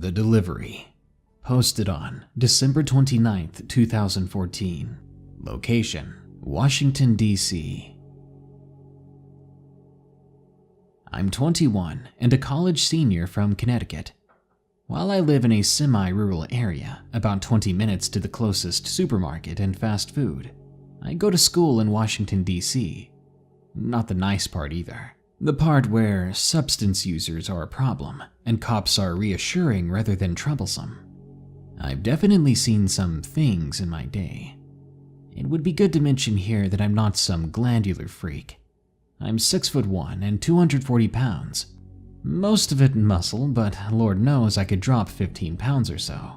The Delivery. Posted on December 29th, 2014. Location: Washington, D.C. I'm 21 and a college senior from Connecticut. While I live in a semi-rural area, about 20 minutes to the closest supermarket and fast food, I go to school in Washington, D.C. Not the nice part either. The part where substance users are a problem and cops are reassuring rather than troublesome. I've definitely seen some things in my day. It would be good to mention here that I'm not some glandular freak. I'm 6'1" and 240 pounds. Most of it muscle, but Lord knows I could drop 15 pounds or so.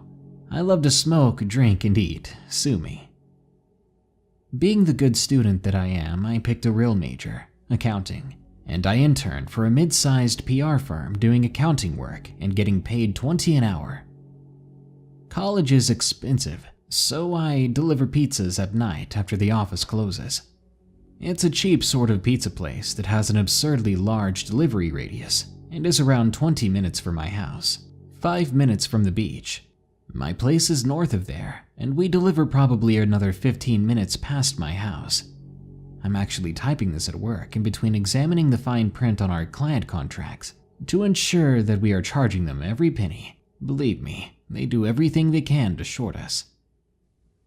I love to smoke, drink, and eat. Sue me. Being the good student that I am, I picked a real major, accounting, and I interned for a mid-sized PR firm doing accounting work and getting paid $20 an hour. College is expensive, so I deliver pizzas at night after the office closes. It's a cheap sort of pizza place that has an absurdly large delivery radius and is around 20 minutes from my house, 5 minutes from the beach. My place is north of there, and we deliver probably another 15 minutes past my house. I'm actually typing this at work in between examining the fine print on our client contracts to ensure that we are charging them every penny. Believe me, they do everything they can to short us.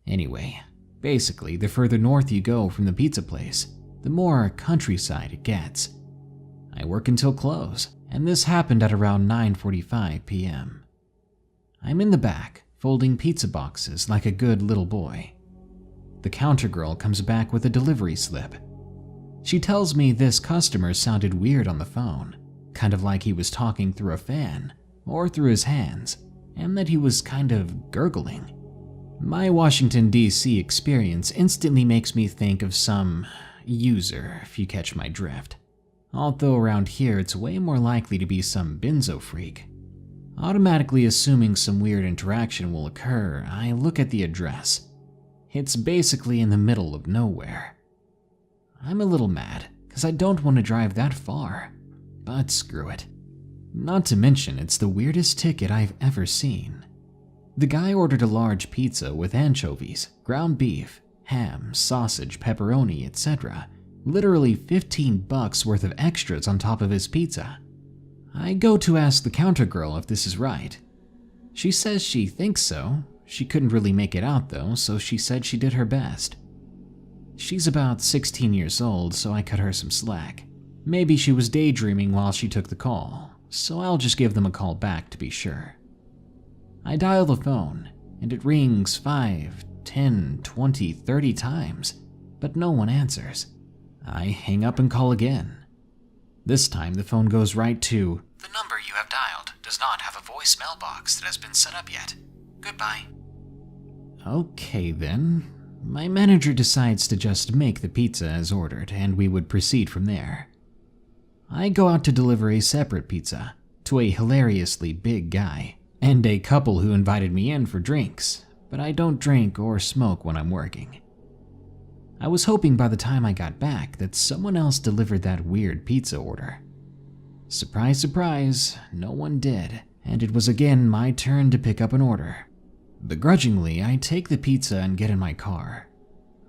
Anyway, basically, the further north you go from the pizza place, the more countryside it gets. I work until close, and this happened at around 9:45 p.m. I'm in the back, folding pizza boxes like a good little boy. The counter girl comes back with a delivery slip. She tells me this customer sounded weird on the phone, kind of like he was talking through a fan or through his hands, and that he was kind of gurgling. My Washington, D.C. experience instantly makes me think of some user, if you catch my drift. Although around here it's way more likely to be some benzo freak. Automatically assuming some weird interaction will occur, I look at the address. It's basically in the middle of nowhere. I'm a little mad, because I don't want to drive that far, but screw it. Not to mention it's the weirdest ticket I've ever seen. The guy ordered a large pizza with anchovies, ground beef, ham, sausage, pepperoni, etc. Literally $15 worth of extras on top of his pizza. I go to ask the counter girl if this is right. She says she thinks so. She couldn't really make it out though, so she said she did her best. She's about 16 years old, so I cut her some slack. Maybe she was daydreaming while she took the call, so I'll just give them a call back to be sure. I dial the phone, and it rings 5, 10, 20, 30 times, but no one answers. I hang up and call again. This time the phone goes right to, "The number you have dialed does not have a voicemail box that has been set up yet. Goodbye." Okay then. My manager decides to just make the pizza as ordered, and we would proceed from there. I go out to deliver a separate pizza to a hilariously big guy and a couple who invited me in for drinks, but I don't drink or smoke when I'm working. I was hoping by the time I got back that someone else delivered that weird pizza order. Surprise, surprise, no one did, and it was again my turn to pick up an order. Begrudgingly, I take the pizza and get in my car.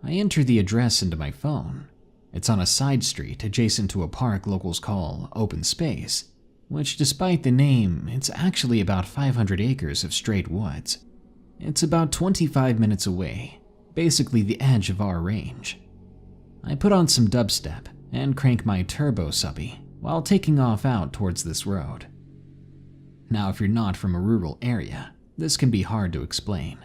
I enter the address into my phone. It's on a side street adjacent to a park locals call open space, which despite the name, it's actually about 500 acres of straight woods. It's about 25 minutes away, basically the edge of our range. I put on some dubstep and crank my turbo subby while taking off out towards this road. Now, if you're not from a rural area, this can be hard to explain.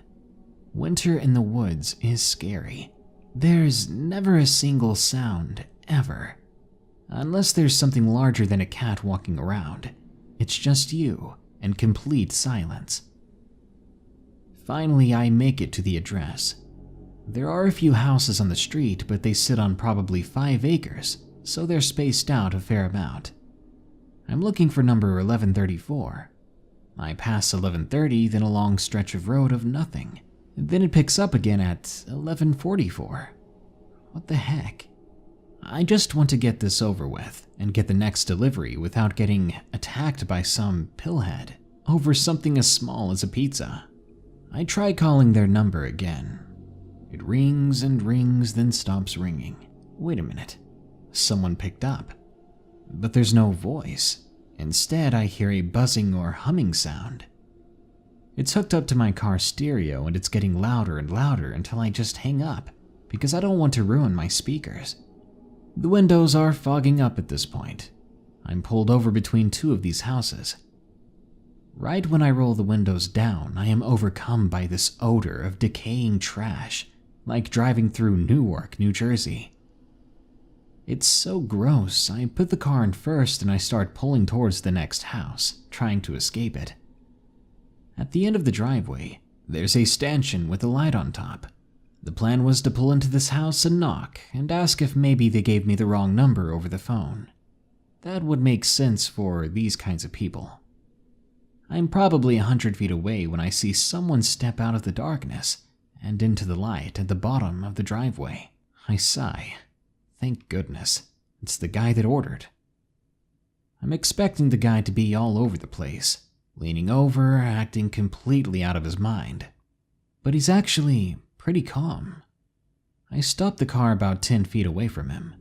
Winter in the woods is scary. There's never a single sound, ever. Unless there's something larger than a cat walking around. It's just you and complete silence. Finally, I make it to the address. There are a few houses on the street, but they sit on probably 5 acres, so they're spaced out a fair amount. I'm looking for number 1134. I pass 1130, then a long stretch of road of nothing. Then it picks up again at 1144. What the heck? I just want to get this over with and get the next delivery without getting attacked by some pillhead. over something as small as a pizza. I try calling their number again. It rings and rings, then stops ringing. Wait a minute. Someone picked up. But there's no voice. Instead, I hear a buzzing or humming sound. It's hooked up to my car stereo and it's getting louder and louder until I just hang up because I don't want to ruin my speakers. The windows are fogging up at this point. I'm pulled over between two of these houses. Right when I roll the windows down, I am overcome by this odor of decaying trash, like driving through Newark, New Jersey. It's so gross, I put the car in first and I start pulling towards the next house, trying to escape it. At the end of the driveway, there's a stanchion with a light on top. The plan was to pull into this house and knock and ask if maybe they gave me the wrong number over the phone. That would make sense for these kinds of people. I'm probably 100 feet away when I see someone step out of the darkness and into the light at the bottom of the driveway. I sigh. Thank goodness, it's the guy that ordered. I'm expecting the guy to be all over the place, leaning over, acting completely out of his mind. But he's actually pretty calm. I stop the car about 10 feet away from him.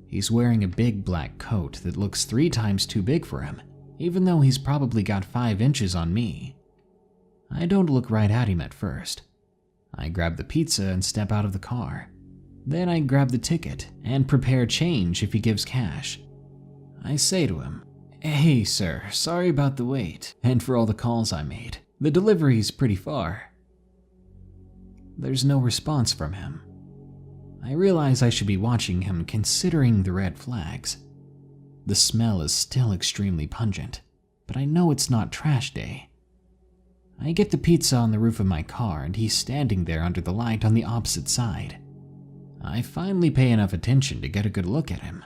He's wearing a big black coat that looks 3 times too big for him, even though he's probably got 5 inches on me. I don't look right at him at first. I grab the pizza and step out of the car. Then I grab the ticket and prepare change if he gives cash. I say to him, "Hey sir, sorry about the wait and for all the calls I made. The delivery's pretty far." There's no response from him. I realize I should be watching him considering the red flags. The smell is still extremely pungent, but I know it's not trash day. I get the pizza on the roof of my car and he's standing there under the light on the opposite side. I finally pay enough attention to get a good look at him.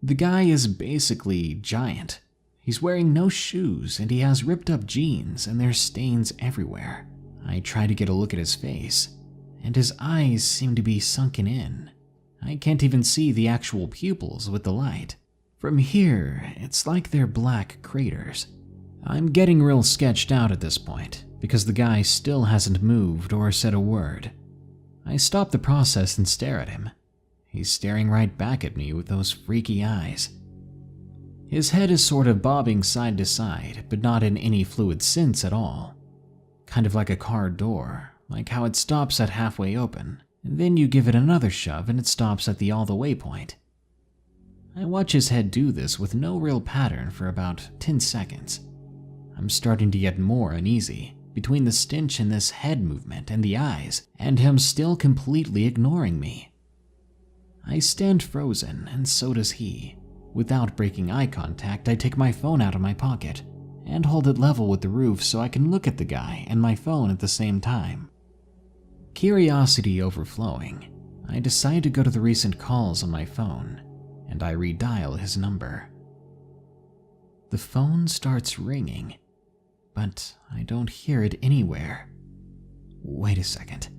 The guy is basically giant. He's wearing no shoes and he has ripped up jeans and there's stains everywhere. I try to get a look at his face, and his eyes seem to be sunken in. I can't even see the actual pupils with the light. From here, it's like they're black craters. I'm getting real sketched out at this point because the guy still hasn't moved or said a word. I stop the process and stare at him. He's staring right back at me with those freaky eyes. His head is sort of bobbing side to side, but not in any fluid sense at all. Kind of like a car door, like how it stops at halfway open, and then you give it another shove and it stops at the all the way point. I watch his head do this with no real pattern for about 10 seconds. I'm starting to get more uneasy between the stench in this head movement and the eyes, and him still completely ignoring me. I stand frozen, and so does he. Without breaking eye contact, I take my phone out of my pocket and hold it level with the roof so I can look at the guy and my phone at the same time. Curiosity overflowing, I decide to go to the recent calls on my phone, and I redial his number. The phone starts ringing, but I don't hear it anywhere. Wait a second.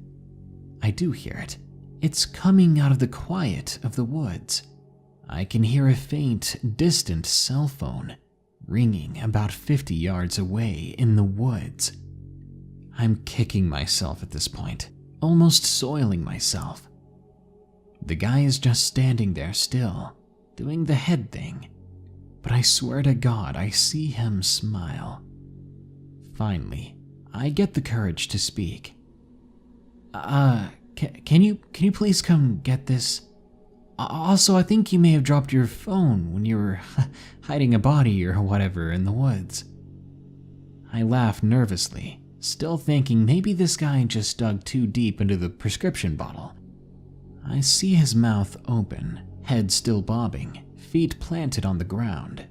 I do hear it. It's coming out of the quiet of the woods. I can hear a faint, distant cell phone ringing about 50 yards away in the woods. I'm kicking myself at this point, almost soiling myself. The guy is just standing there still, doing the head thing, but I swear to God I see him smile. Finally, I get the courage to speak. Can you please come get this? Also, I think you may have dropped your phone when you were hiding a body or whatever in the woods." I laugh nervously, still thinking maybe this guy just dug too deep into the prescription bottle. I see his mouth open, head still bobbing, feet planted on the ground.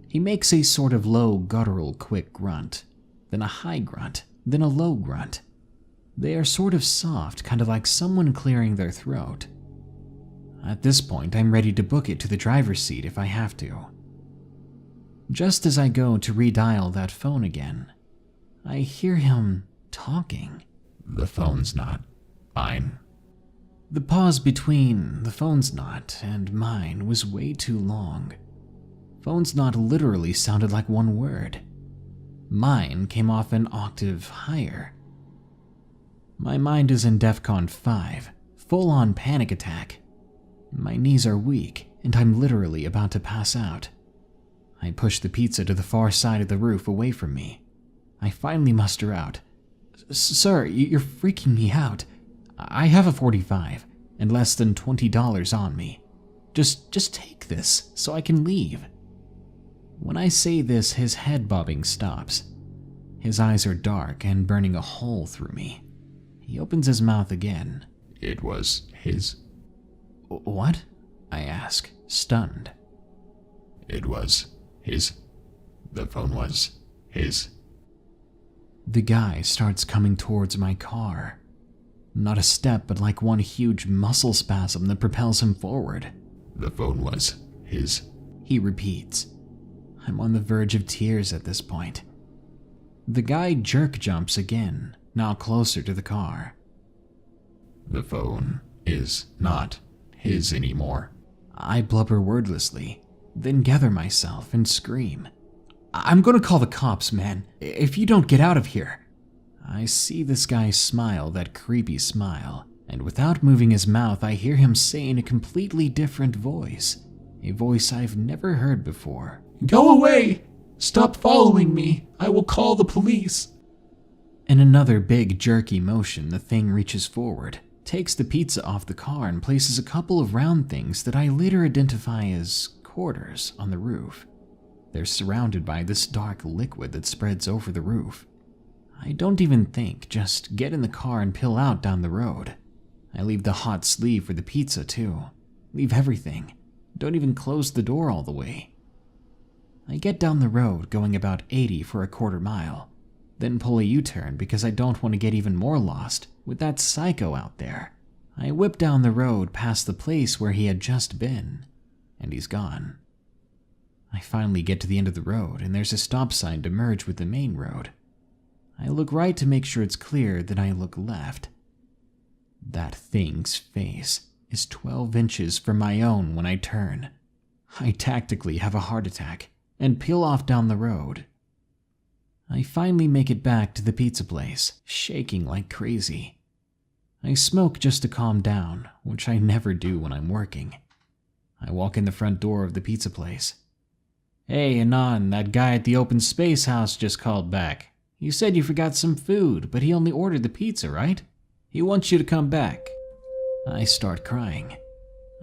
He makes a sort of low, guttural, quick grunt, then a high grunt, then a low grunt. They are sort of soft, kind of like someone clearing their throat. At this point, I'm ready to book it to the driver's seat if I have to. Just as I go to redial that phone again, I hear him talking. "The phone's not mine." The pause between "the phone's not" and "mine" was way too long. "Phone's not" literally sounded like one word. Mine came off an octave higher. My mind is in DEFCON 5, full-on panic attack. My knees are weak, and I'm literally about to pass out. I push the pizza to the far side of the roof away from me. I finally muster out, "Sir, you're freaking me out. I have a 45 and less than $20 on me. Just take this so I can leave." When I say this, his head bobbing stops. His eyes are dark and burning a hole through me. He opens his mouth again. It was his. "What?" I ask, stunned. It was his. The phone was his. The guy starts coming towards my car. Not a step, but like one huge muscle spasm that propels him forward. The phone was his. He repeats. I'm on the verge of tears at this point. The guy jerk jumps again, now closer to the car. The phone is not his anymore. I blubber wordlessly, then gather myself and scream. "I'm gonna call the cops, man, if you don't get out of here." I see this guy smile that creepy smile, and without moving his mouth, I hear him say in a completely different voice, a voice I've never heard before. "Go away! Stop following me! I will call the police!" In another big jerky motion, the thing reaches forward, takes the pizza off the car, and places a couple of round things that I later identify as quarters on the roof. They're surrounded by this dark liquid that spreads over the roof. I don't even think, just get in the car and peel out down the road. I leave the hot sleeve for the pizza too. Leave everything. Don't even close the door all the way. I get down the road, going about 80 for a quarter mile, then pull a U-turn because I don't want to get even more lost with that psycho out there. I whip down the road past the place where he had just been, and he's gone. I finally get to the end of the road, and there's a stop sign to merge with the main road. I look right to make sure it's clear, then I look left. That thing's face is 12 inches from my own when I turn. I tactically have a heart attack and peel off down the road. I finally make it back to the pizza place, shaking like crazy. I smoke just to calm down, which I never do when I'm working. I walk in the front door of the pizza place. "Hey, Anon, that guy at the open space house just called back. You said you forgot some food, but he only ordered the pizza, right? He wants you to come back." I start crying.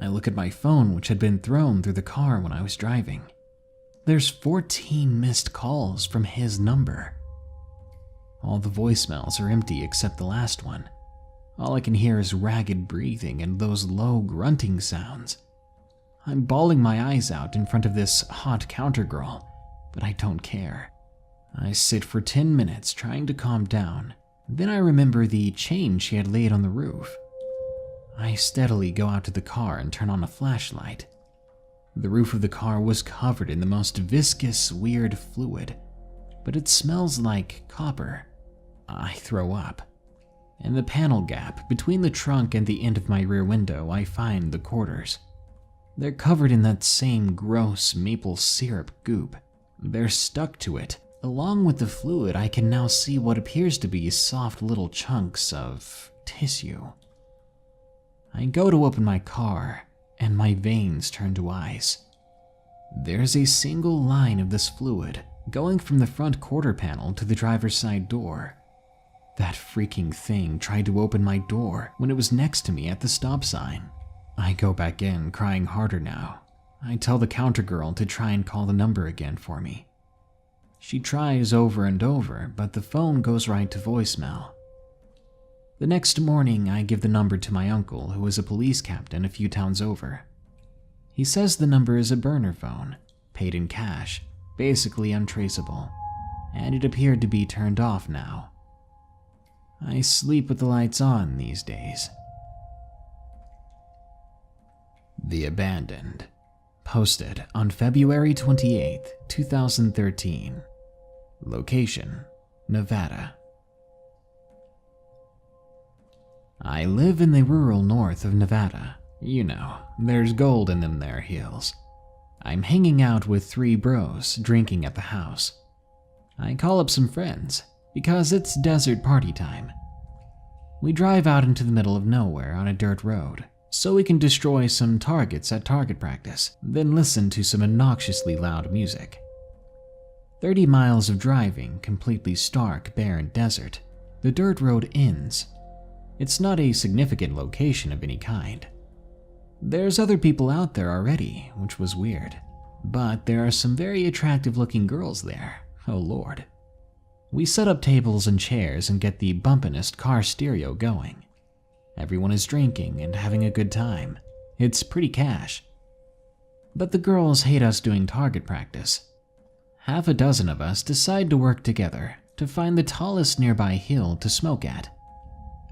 I look at my phone, which had been thrown through the car when I was driving. There's 14 missed calls from his number. All the voicemails are empty except the last one. All I can hear is ragged breathing and those low grunting sounds. I'm bawling my eyes out in front of this hot counter girl, but I don't care. I sit for 10 minutes trying to calm down. Then I remember the chain she had laid on the roof. I steadily go out to the car and turn on a flashlight. The roof of the car was covered in the most viscous, weird fluid, but it smells like copper. I throw up. In the panel gap between the trunk and the end of my rear window, I find the quarters. They're covered in that same gross maple syrup goop. They're stuck to it. Along with the fluid, I can now see what appears to be soft little chunks of tissue. I go to open my car, and my veins turn to ice. There's a single line of this fluid going from the front quarter panel to the driver's side door. That freaking thing tried to open my door when it was next to me at the stop sign. I go back in, crying harder now. I tell the counter girl to try and call the number again for me. She tries over and over, but the phone goes right to voicemail. The next morning, I give the number to my uncle, who is a police captain a few towns over. He says the number is a burner phone, paid in cash, basically untraceable, and it appeared to be turned off now. I sleep with the lights on these days. The Abandoned. Posted on February 28, 2013. Location, Nevada. I live in the rural north of Nevada. You know, there's gold in them there hills. I'm hanging out with 3 bros drinking at the house. I call up some friends, because it's desert party time. We drive out into the middle of nowhere on a dirt road, so we can destroy some targets at target practice, then listen to some obnoxiously loud music. 30 miles of driving, completely stark, barren desert. The dirt road ends. It's not a significant location of any kind. There's other people out there already, which was weird. But there are some very attractive looking girls there, oh lord. We set up tables and chairs and get the bumpinest car stereo going. Everyone is drinking and having a good time. It's pretty cash. But the girls hate us doing target practice. Half a dozen of us decide to work together to find the tallest nearby hill to smoke at.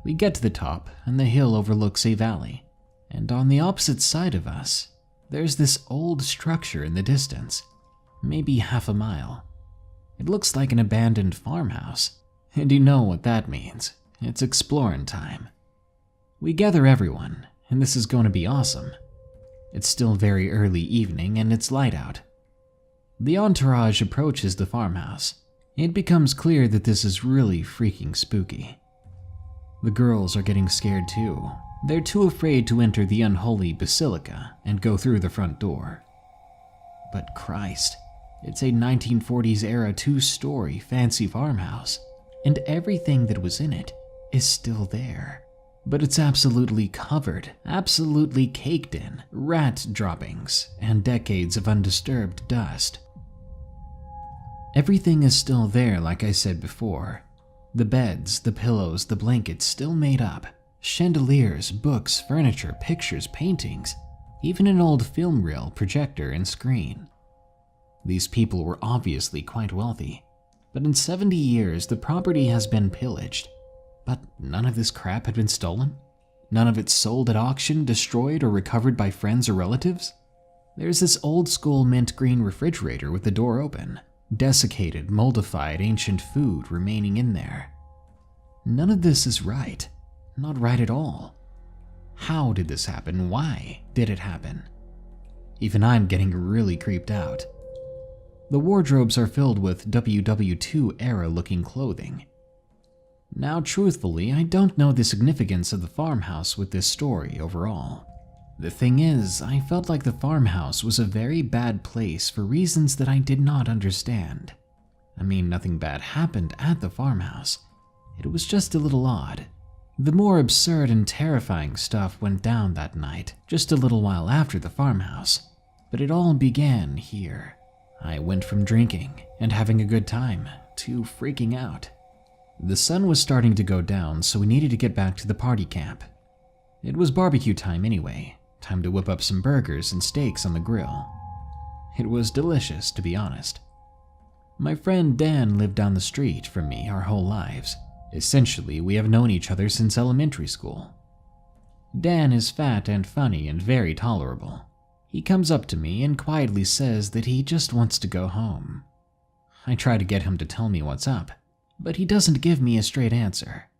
We get to the top, and the hill overlooks a valley. And on the opposite side of us, there's this old structure in the distance, maybe half a mile. It looks like an abandoned farmhouse, and you know what that means. It's exploring time. We gather everyone, and this is going to be awesome. It's still very early evening, and it's light out. The entourage approaches the farmhouse. It becomes clear that this is really freaking spooky. The girls are getting scared too. They're too afraid to enter the unholy basilica and go through the front door. But Christ, it's a 1940s era 2-story fancy farmhouse, and everything that was in it is still there. But it's absolutely covered, absolutely caked in rat droppings and decades of undisturbed dust. Everything is still there, like I said before. The beds, the pillows, the blankets still made up. Chandeliers, books, furniture, pictures, paintings, even an old film reel, projector, and screen. These people were obviously quite wealthy, but in 70 years the property has been pillaged. But none of this crap had been stolen? None of it sold at auction, destroyed, or recovered by friends or relatives? There's this old school mint green refrigerator with the door open. Desiccated, moldified, ancient food remaining in there. None of this is right. Not right at all. How did this happen? Why did it happen? Even I'm getting really creeped out. The wardrobes are filled with WW2 era looking clothing. Now, truthfully, I don't know the significance of the farmhouse with this story overall. The thing is, I felt like the farmhouse was a very bad place for reasons that I did not understand. I mean, nothing bad happened at the farmhouse. It was just a little odd. The more absurd and terrifying stuff went down that night, just a little while after the farmhouse. But it all began here. I went from drinking and having a good time to freaking out. The sun was starting to go down, so we needed to get back to the party camp. It was barbecue time anyway. Time to whip up some burgers and steaks on the grill. It was delicious, to be honest. My friend Dan lived down the street from me our whole lives. Essentially, we have known each other since elementary school. Dan is fat and funny and very tolerable. He comes up to me and quietly says that he just wants to go home. I try to get him to tell me what's up, but he doesn't give me a straight answer.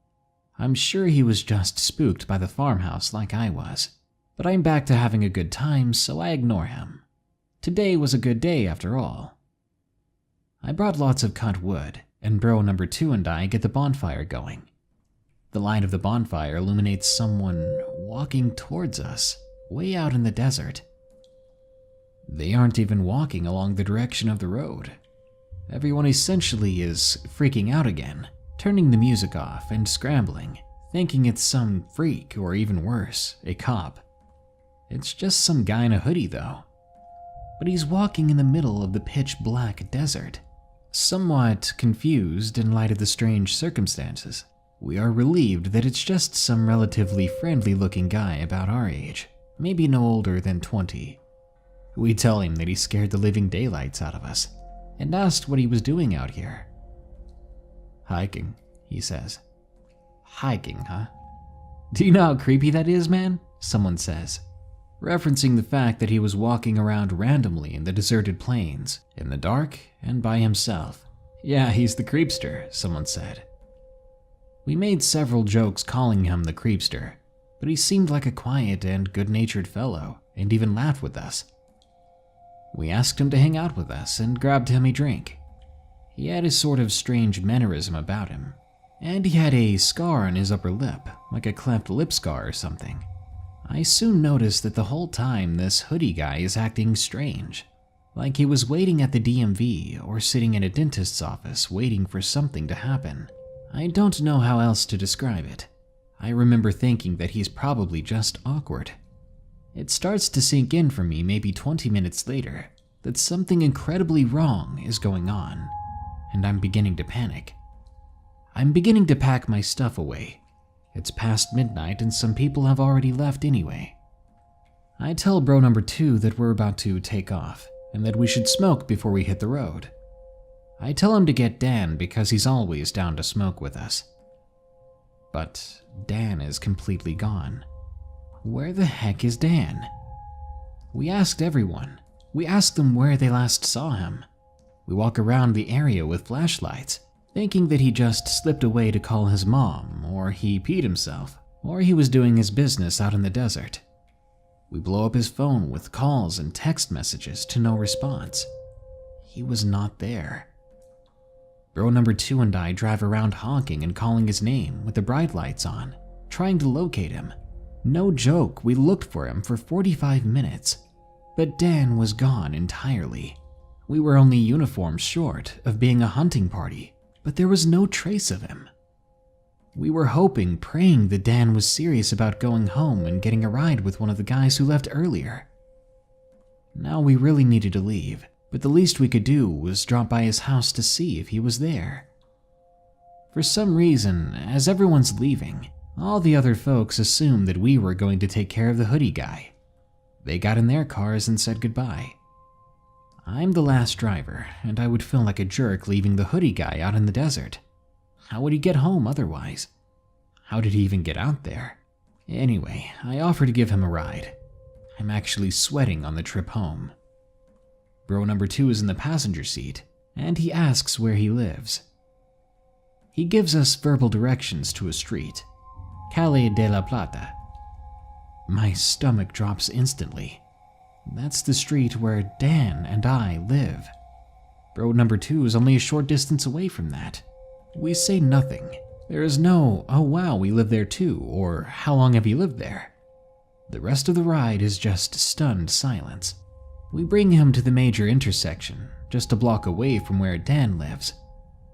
I'm sure he was just spooked by the farmhouse like I was. But I'm back to having a good time, so I ignore him. Today was a good day after all. I brought lots of cut wood, and bro number 2 and I get the bonfire going. The light of the bonfire illuminates someone walking towards us, way out in the desert. They aren't even walking along the direction of the road. Everyone essentially is freaking out again, turning the music off and scrambling, thinking it's some freak or even worse, a cop. It's just some guy in a hoodie though. But he's walking in the middle of the pitch black desert. Somewhat confused in light of the strange circumstances, we are relieved that it's just some relatively friendly looking guy about our age, maybe no older than 20. We tell him that he scared the living daylights out of us and asked what he was doing out here. Hiking, he says. Hiking, huh? Do you know how creepy that is, man? Someone says, referencing the fact that he was walking around randomly in the deserted plains, in the dark and by himself. Yeah, he's the creepster, someone said. We made several jokes calling him the creepster, but he seemed like a quiet and good-natured fellow and even laughed with us. We asked him to hang out with us and grabbed him a drink. He had a sort of strange mannerism about him, and he had a scar on his upper lip, like a cleft lip scar or something. I soon noticed that the whole time this hoodie guy is acting strange, like he was waiting at the DMV or sitting in a dentist's office waiting for something to happen. I don't know how else to describe it. I remember thinking that he's probably just awkward. It starts to sink in for me maybe 20 minutes later that something incredibly wrong is going on, and I'm beginning to panic. I'm beginning to pack my stuff away. It's past midnight and some people have already left anyway. I tell bro number 2 that we're about to take off and that we should smoke before we hit the road. I tell him to get Dan because he's always down to smoke with us. But Dan is completely gone. Where the heck is Dan? We asked everyone. We asked them where they last saw him. We walk around the area with flashlights, thinking that he just slipped away to call his mom, or he peed himself, or he was doing his business out in the desert. We blow up his phone with calls and text messages to no response. He was not there. Bro number 2 and I drive around honking and calling his name with the bright lights on, trying to locate him. No joke, we looked for him for 45 minutes, but Dan was gone entirely. We were only uniforms short of being a hunting party, but there was no trace of him. We were hoping, praying that Dan was serious about going home and getting a ride with one of the guys who left earlier. Now we really needed to leave, but the least we could do was drop by his house to see if he was there. For some reason, as everyone's leaving, all the other folks assumed that we were going to take care of the hoodie guy. They got in their cars and said goodbye. I'm the last driver, and I would feel like a jerk leaving the hoodie guy out in the desert. How would he get home otherwise? How did he even get out there? Anyway, I offer to give him a ride. I'm actually sweating on the trip home. Bro number 2 is in the passenger seat, and he asks where he lives. He gives us verbal directions to a street, Calle de la Plata. My stomach drops instantly. That's the street where Dan and I live. Bro number 2 is only a short distance away from that. We say nothing. There is no, oh wow, we live there too, or how long have you lived there? The rest of the ride is just stunned silence. We bring him to the major intersection, just a block away from where Dan lives.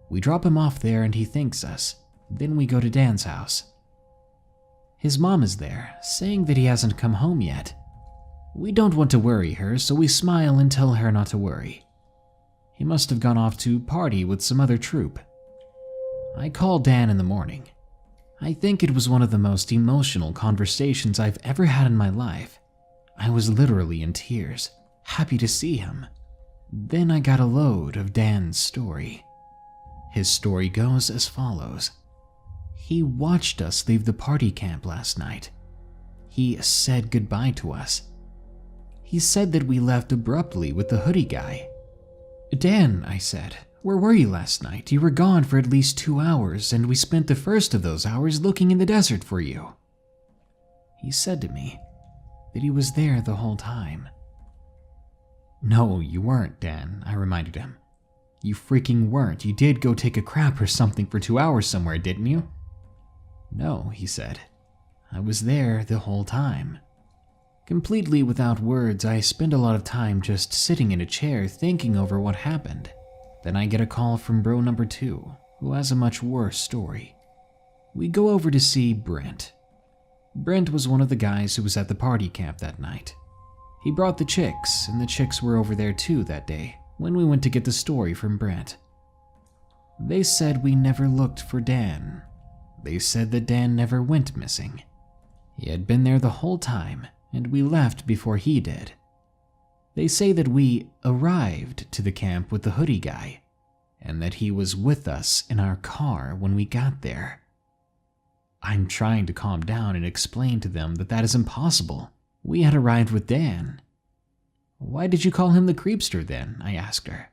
We drop him off there and he thanks us. Then we go to Dan's house. His mom is there, saying that he hasn't come home yet. We don't want to worry her, so we smile and tell her not to worry. He must have gone off to party with some other troop. I call Dan in the morning. I think it was one of the most emotional conversations I've ever had in my life. I was literally in tears, happy to see him. Then I got a load of Dan's story. His story goes as follows. He watched us leave the party camp last night. He said goodbye to us. He said that we left abruptly with the hoodie guy. Dan, I said, where were you last night? You were gone for at least 2 hours, and we spent the first of those hours looking in the desert for you. He said to me that he was there the whole time. No, you weren't, Dan, I reminded him. You freaking weren't. You did go take a crap or something for 2 hours somewhere, didn't you? No, he said. I was there the whole time. Completely without words, I spend a lot of time just sitting in a chair thinking over what happened. Then I get a call from bro number 2, who has a much worse story. We go over to see Brent. Brent was one of the guys who was at the party camp that night. He brought the chicks, and the chicks were over there too that day when we went to get the story from Brent. They said we never looked for Dan. They said that Dan never went missing. He had been there the whole time, and we left before he did. They say that we arrived to the camp with the hoodie guy, and that he was with us in our car when we got there. I'm trying to calm down and explain to them that that is impossible. We had arrived with Dan. Why did you call him the creepster then? I asked her.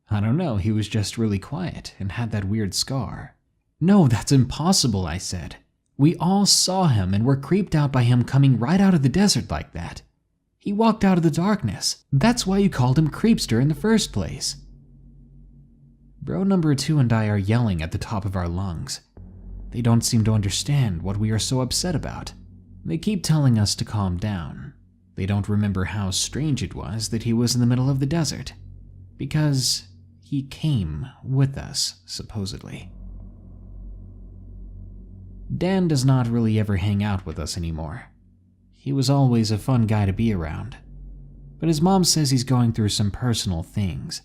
I don't know, he was just really quiet and had that weird scar. No, that's impossible, I said. We all saw him and were creeped out by him coming right out of the desert like that. He walked out of the darkness. That's why you called him creepster in the first place. Bro number 2 and I are yelling at the top of our lungs. They don't seem to understand what we are so upset about. They keep telling us to calm down. They don't remember how strange it was that he was in the middle of the desert. Because he came with us, supposedly. Dan does not really ever hang out with us anymore. He was always a fun guy to be around. But his mom says he's going through some personal things.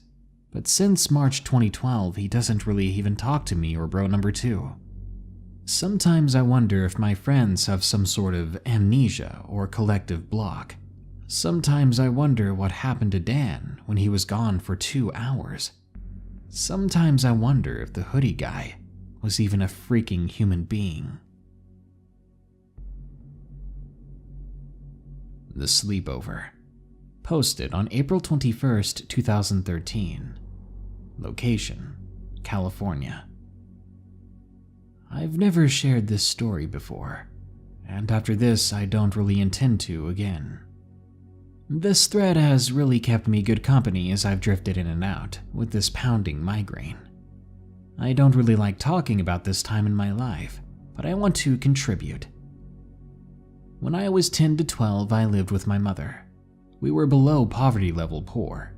But since March 2012, he doesn't really even talk to me or bro number 2. Sometimes I wonder if my friends have some sort of amnesia or collective block. Sometimes I wonder what happened to Dan when he was gone for 2 hours. Sometimes I wonder if the hoodie guy was even a freaking human being. The Sleepover. Posted on April 21st, 2013. Location: California. I've never shared this story before, and after this I don't really intend to again. This thread has really kept me good company as I've drifted in and out with this pounding migraine. I don't really like talking about this time in my life, but I want to contribute. When I was 10 to 12, I lived with my mother. We were below poverty level poor.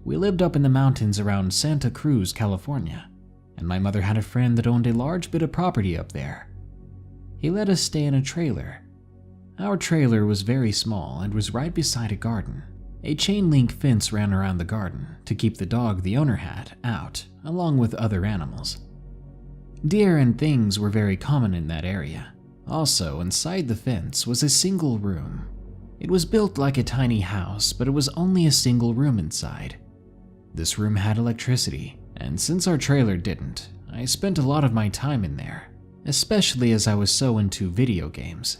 We lived up in the mountains around Santa Cruz, California, and my mother had a friend that owned a large bit of property up there. He let us stay in a trailer. Our trailer was very small and was right beside a garden. A chain link fence ran around the garden to keep the dog the owner had out, along with other animals. Deer and things were very common in that area. Also, inside the fence was a single room. It was built like a tiny house, but it was only a single room inside. This room had electricity, and since our trailer didn't, I spent a lot of my time in there, especially as I was so into video games.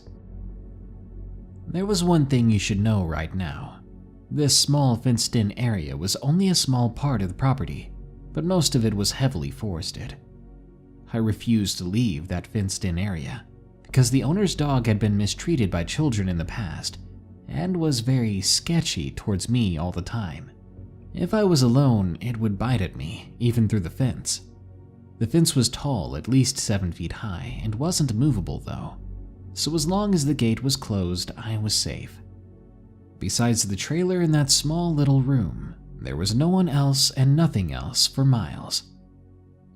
There was one thing you should know right now. This small fenced-in area was only a small part of the property, but most of it was heavily forested. I refused to leave that fenced-in area because the owner's dog had been mistreated by children in the past and was very sketchy towards me all the time. If I was alone, it would bite at me, even through the fence. The fence was tall, at least 7 feet high, and wasn't movable though, so as long as the gate was closed, I was safe. Besides the trailer in that small little room, there was no one else and nothing else for miles.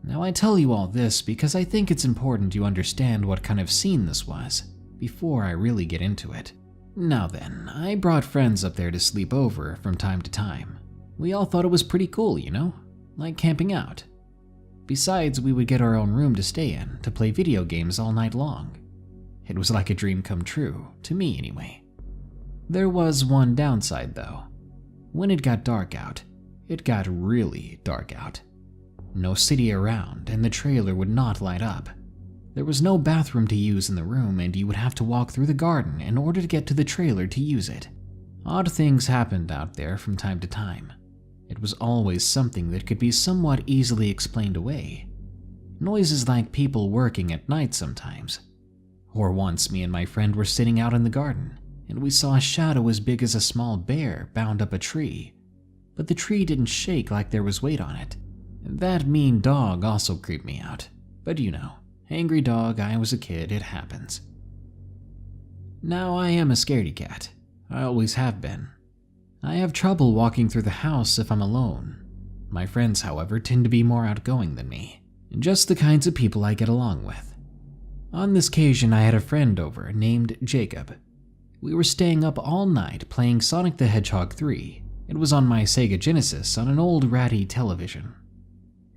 Now I tell you all this because I think it's important you understand what kind of scene this was, before I really get into it. Now then, I brought friends up there to sleep over from time to time. We all thought it was pretty cool, you know, like camping out. Besides, we would get our own room to stay in, to play video games all night long. It was like a dream come true, to me anyway. There was one downside though. When it got dark out, it got really dark out. No city around, and the trailer would not light up. There was no bathroom to use in the room, and you would have to walk through the garden in order to get to the trailer to use it. Odd things happened out there from time to time. It was always something that could be somewhat easily explained away. Noises like people working at night sometimes. Or once me and my friend were sitting out in the garden, and we saw a shadow as big as a small bear bound up a tree. But the tree didn't shake like there was weight on it. That mean dog also creeped me out. But you know, angry dog, I was a kid, it happens. Now I am a scaredy cat. I always have been. I have trouble walking through the house if I'm alone. My friends, however, tend to be more outgoing than me, just the kinds of people I get along with. On this occasion, I had a friend over named Jacob. We were staying up all night playing Sonic the Hedgehog 3. It was on my Sega Genesis on an old ratty television.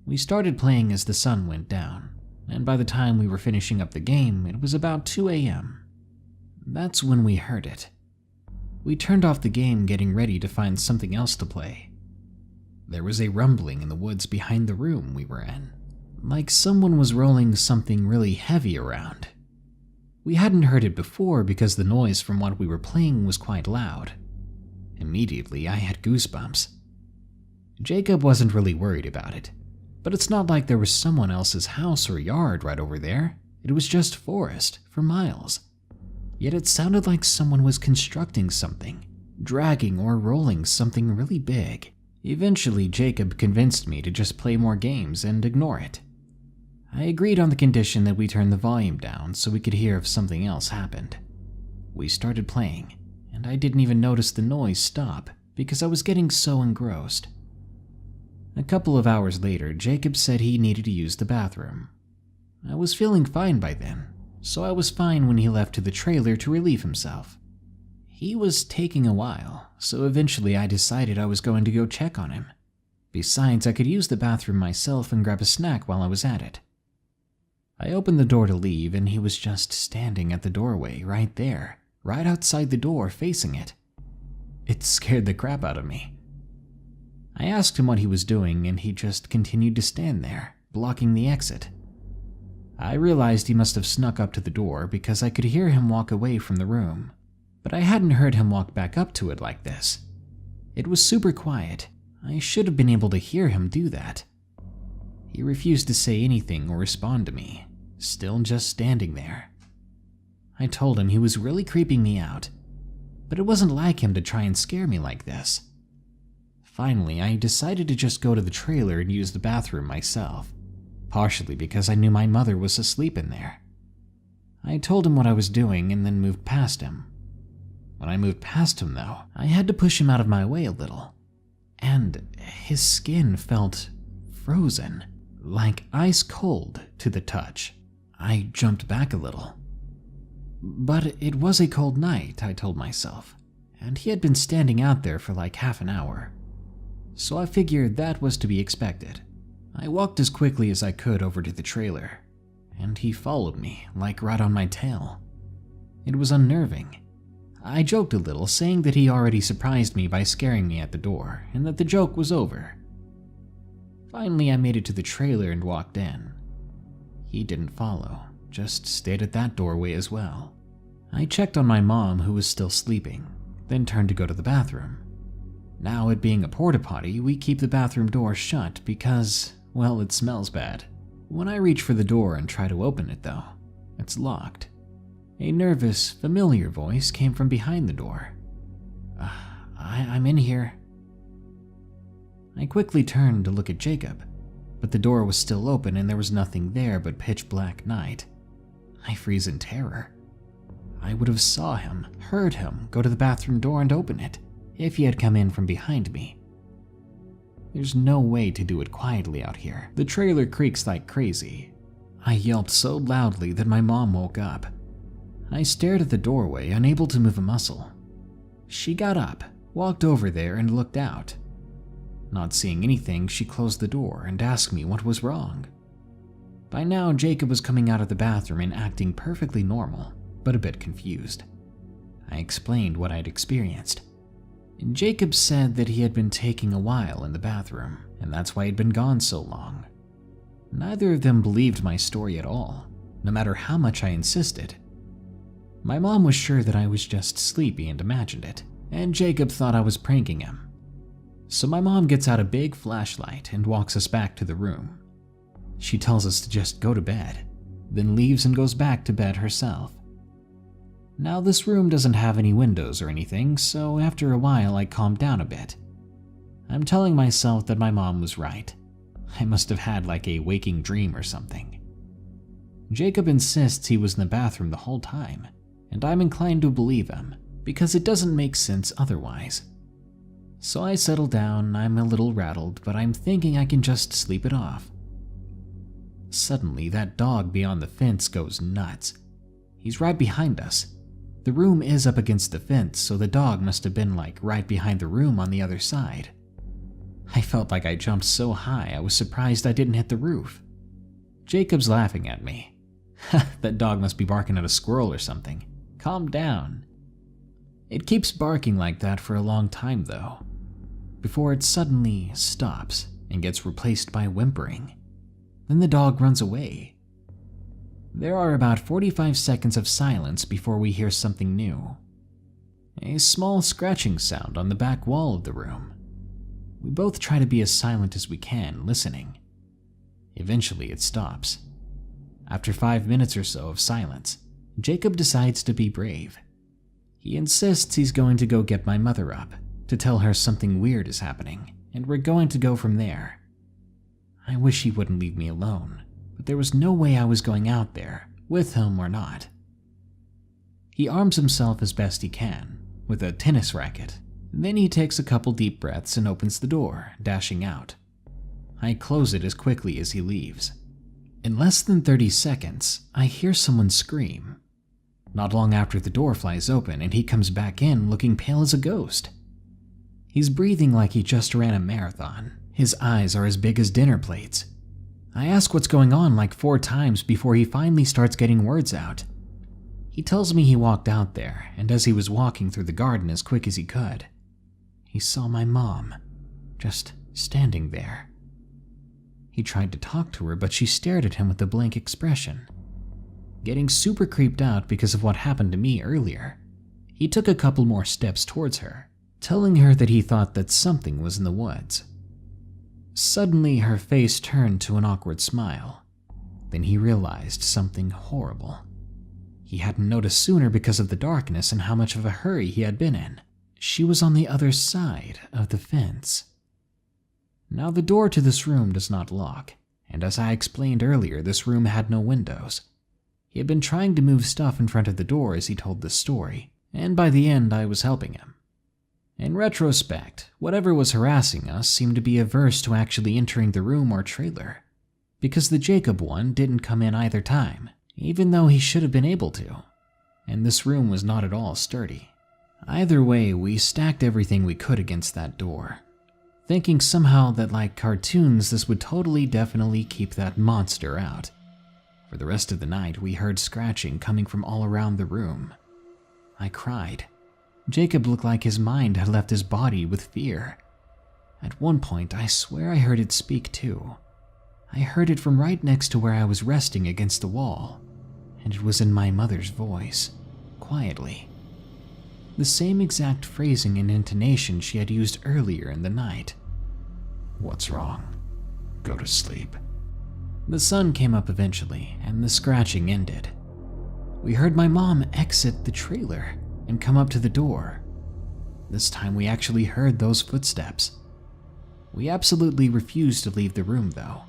We started playing as the sun went down, and by the time we were finishing up the game, it was about 2 a.m. That's when we heard it. We turned off the game, getting ready to find something else to play. There was a rumbling in the woods behind the room we were in, like someone was rolling something really heavy around. We hadn't heard it before because the noise from what we were playing was quite loud. Immediately, I had goosebumps. Jacob wasn't really worried about it, but it's not like there was someone else's house or yard right over there. It was just forest for miles. Yet it sounded like someone was constructing something, dragging or rolling something really big. Eventually, Jacob convinced me to just play more games and ignore it. I agreed on the condition that we turn the volume down so we could hear if something else happened. We started playing, and I didn't even notice the noise stop because I was getting so engrossed. A couple of hours later, Jacob said he needed to use the bathroom. I was feeling fine by then, so I was fine when he left to the trailer to relieve himself. He was taking a while, so eventually I decided I was going to go check on him. Besides, I could use the bathroom myself and grab a snack while I was at it. I opened the door to leave, and he was just standing at the doorway right there, right outside the door facing it. It scared the crap out of me. I asked him what he was doing, and he just continued to stand there, blocking the exit. I realized he must have snuck up to the door because I could hear him walk away from the room, but I hadn't heard him walk back up to it like this. It was super quiet. I should have been able to hear him do that. He refused to say anything or respond to me, still just standing there. I told him he was really creeping me out, but it wasn't like him to try and scare me like this. Finally, I decided to just go to the trailer and use the bathroom myself, partially because I knew my mother was asleep in there. I told him what I was doing and then moved past him. When I moved past him, though, I had to push him out of my way a little, and his skin felt frozen, like ice cold to the touch. I jumped back a little. But it was a cold night, I told myself, and he had been standing out there for like half an hour. So I figured that was to be expected. I walked as quickly as I could over to the trailer, and he followed me, like right on my tail. It was unnerving. I joked a little, saying that he already surprised me by scaring me at the door, and that the joke was over. Finally, I made it to the trailer and walked in. He didn't follow, just stayed at that doorway as well. I checked on my mom, who was still sleeping, then turned to go to the bathroom. Now, it being a porta potty, we keep the bathroom door shut because, well, it smells bad. When I reach for the door and try to open it, though, it's locked. A nervous, familiar voice came from behind the door. I'm in here. I quickly turned to look at Jacob, but the door was still open and there was nothing there but pitch black night. I freeze in terror. I would have saw him, heard him go to the bathroom door and open it, if he had come in from behind me. There's no way to do it quietly out here. The trailer creaks like crazy. I yelped so loudly that my mom woke up. I stared at the doorway, unable to move a muscle. She got up, walked over there, and looked out. Not seeing anything, she closed the door and asked me what was wrong. By now, Jacob was coming out of the bathroom and acting perfectly normal, but a bit confused. I explained what I'd experienced. Jacob said that he had been taking a while in the bathroom, and that's why he'd been gone so long. Neither of them believed my story at all, no matter how much I insisted. My mom was sure that I was just sleepy and imagined it, and Jacob thought I was pranking him. So my mom gets out a big flashlight and walks us back to the room. She tells us to just go to bed, then leaves and goes back to bed herself. Now, this room doesn't have any windows or anything, so after a while I calmed down a bit. I'm telling myself that my mom was right. I must have had like a waking dream or something. Jacob insists he was in the bathroom the whole time, and I'm inclined to believe him, because it doesn't make sense otherwise. So I settle down. I'm a little rattled, but I'm thinking I can just sleep it off. Suddenly, that dog beyond the fence goes nuts. He's right behind us. The room is up against the fence, so the dog must have been like right behind the room on the other side. I felt like I jumped so high I was surprised I didn't hit the roof. Jacob's laughing at me. That dog must be barking at a squirrel or something. Calm down. It keeps barking like that for a long time though, before it suddenly stops and gets replaced by whimpering. Then the dog runs away. There are about 45 seconds of silence before we hear something new. A small scratching sound on the back wall of the room. We both try to be as silent as we can, listening. Eventually it stops. After 5 minutes or so of silence, Jacob decides to be brave. He insists he's going to go get my mother up, to tell her something weird is happening, and we're going to go from there. I wish he wouldn't leave me alone, but there was no way I was going out there, with him or not. He arms himself as best he can, with a tennis racket. Then he takes a couple deep breaths and opens the door, dashing out. I close it as quickly as he leaves. In less than 30 seconds, I hear someone scream. Not long after, the door flies open and he comes back in looking pale as a ghost. He's breathing like he just ran a marathon. His eyes are as big as dinner plates. I ask what's going on like 4 times before he finally starts getting words out. He tells me he walked out there, and as he was walking through the garden as quick as he could, he saw my mom, just standing there. He tried to talk to her, but she stared at him with a blank expression. Getting super creeped out because of what happened to me earlier, he took a couple more steps towards her, telling her that he thought that something was in the woods. Suddenly, her face turned to an awkward smile. Then he realized something horrible. He hadn't noticed sooner because of the darkness and how much of a hurry he had been in. She was on the other side of the fence. Now, the door to this room does not lock, and as I explained earlier, this room had no windows. He had been trying to move stuff in front of the door as he told this story, and by the end I was helping him. In retrospect, whatever was harassing us seemed to be averse to actually entering the room or trailer, because the Jacob one didn't come in either time, even though he should have been able to, and this room was not at all sturdy. Either way, we stacked everything we could against that door, thinking somehow that like cartoons this would definitely keep that monster out. For the rest of the night, we heard scratching coming from all around the room. I cried. Jacob looked like his mind had left his body with fear. At one point, I swear I heard it speak too. I heard it from right next to where I was resting against the wall, and it was in my mother's voice, quietly. The same exact phrasing and intonation she had used earlier in the night. "What's wrong? Go to sleep." The sun came up eventually, and the scratching ended. We heard my mom exit the trailer and come up to the door. This time we actually heard those footsteps. We absolutely refused to leave the room though.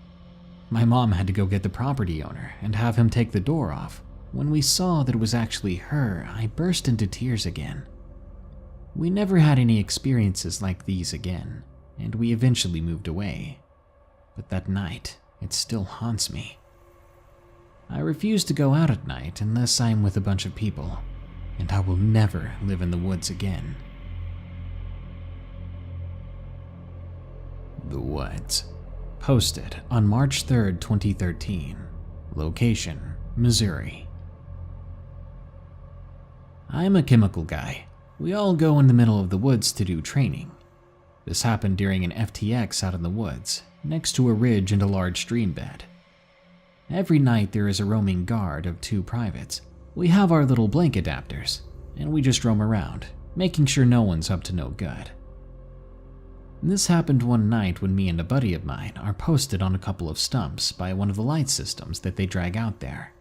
My mom had to go get the property owner and have him take the door off. When we saw that it was actually her, I burst into tears again. We never had any experiences like these again, and we eventually moved away. But that night, it still haunts me. I refuse to go out at night unless I'm with a bunch of people, and I will never live in the woods again. The Woods. Posted on March 3rd, 2013. Location, Missouri. I'm a chemical guy. We all go in the middle of the woods to do training. This happened during an FTX out in the woods, next to a ridge and a large stream bed. Every night there is a roaming guard of 2 privates. We have our little blank adapters, and we just roam around, making sure no one's up to no good. This happened one night when me and a buddy of mine are posted on a couple of stumps by one of the light systems that they drag out there.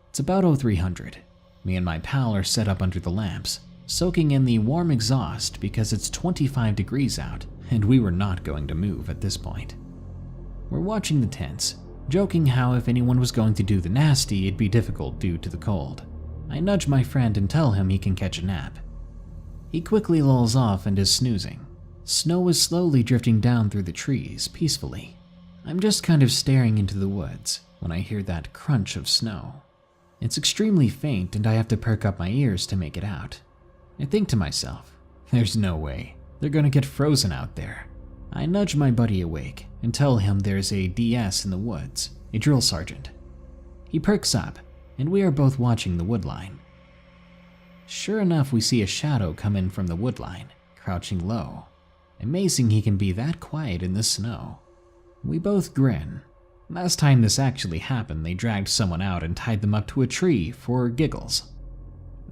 It's about 0300. Me and my pal are set up under the lamps, soaking in the warm exhaust because it's 25 degrees out, and we were not going to move at this point. We're watching the tents, joking how if anyone was going to do the nasty, it'd be difficult due to the cold. I nudge my friend and tell him he can catch a nap. He quickly lulls off and is snoozing. Snow is slowly drifting down through the trees, peacefully. I'm just kind of staring into the woods when I hear that crunch of snow. It's extremely faint and I have to perk up my ears to make it out. I think to myself, there's no way. They're gonna get frozen out there. I nudge my buddy awake and tell him there's a DS in the woods, a drill sergeant. He perks up, and we are both watching the woodline. Sure enough, we see a shadow come in from the woodline, crouching low. Amazing he can be that quiet in the snow. We both grin. Last time this actually happened, they dragged someone out and tied them up to a tree for giggles.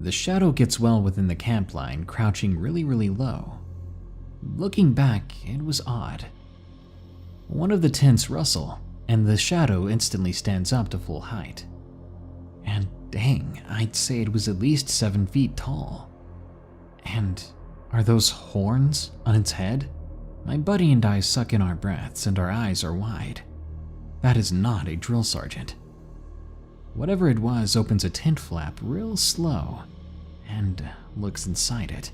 The shadow gets well within the camp line, crouching really low. Looking back, it was odd. One of the tents rustle, and the shadow instantly stands up to full height. And dang, I'd say it was at least 7 feet tall. And are those horns on its head? My buddy and I suck in our breaths and our eyes are wide. That is not a drill sergeant. Whatever it was opens a tent flap real slow and looks inside it.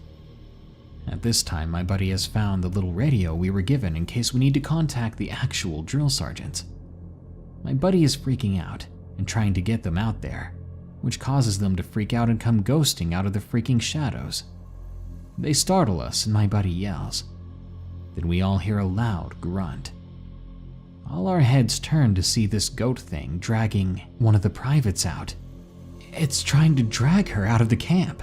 At this time, my buddy has found the little radio we were given in case we need to contact the actual drill sergeants. My buddy is freaking out and trying to get them out there, which causes them to freak out and come ghosting out of the freaking shadows. They startle us and my buddy yells. Then we all hear a loud grunt. All our heads turn to see this goat thing dragging one of the privates out. It's trying to drag her out of the camp.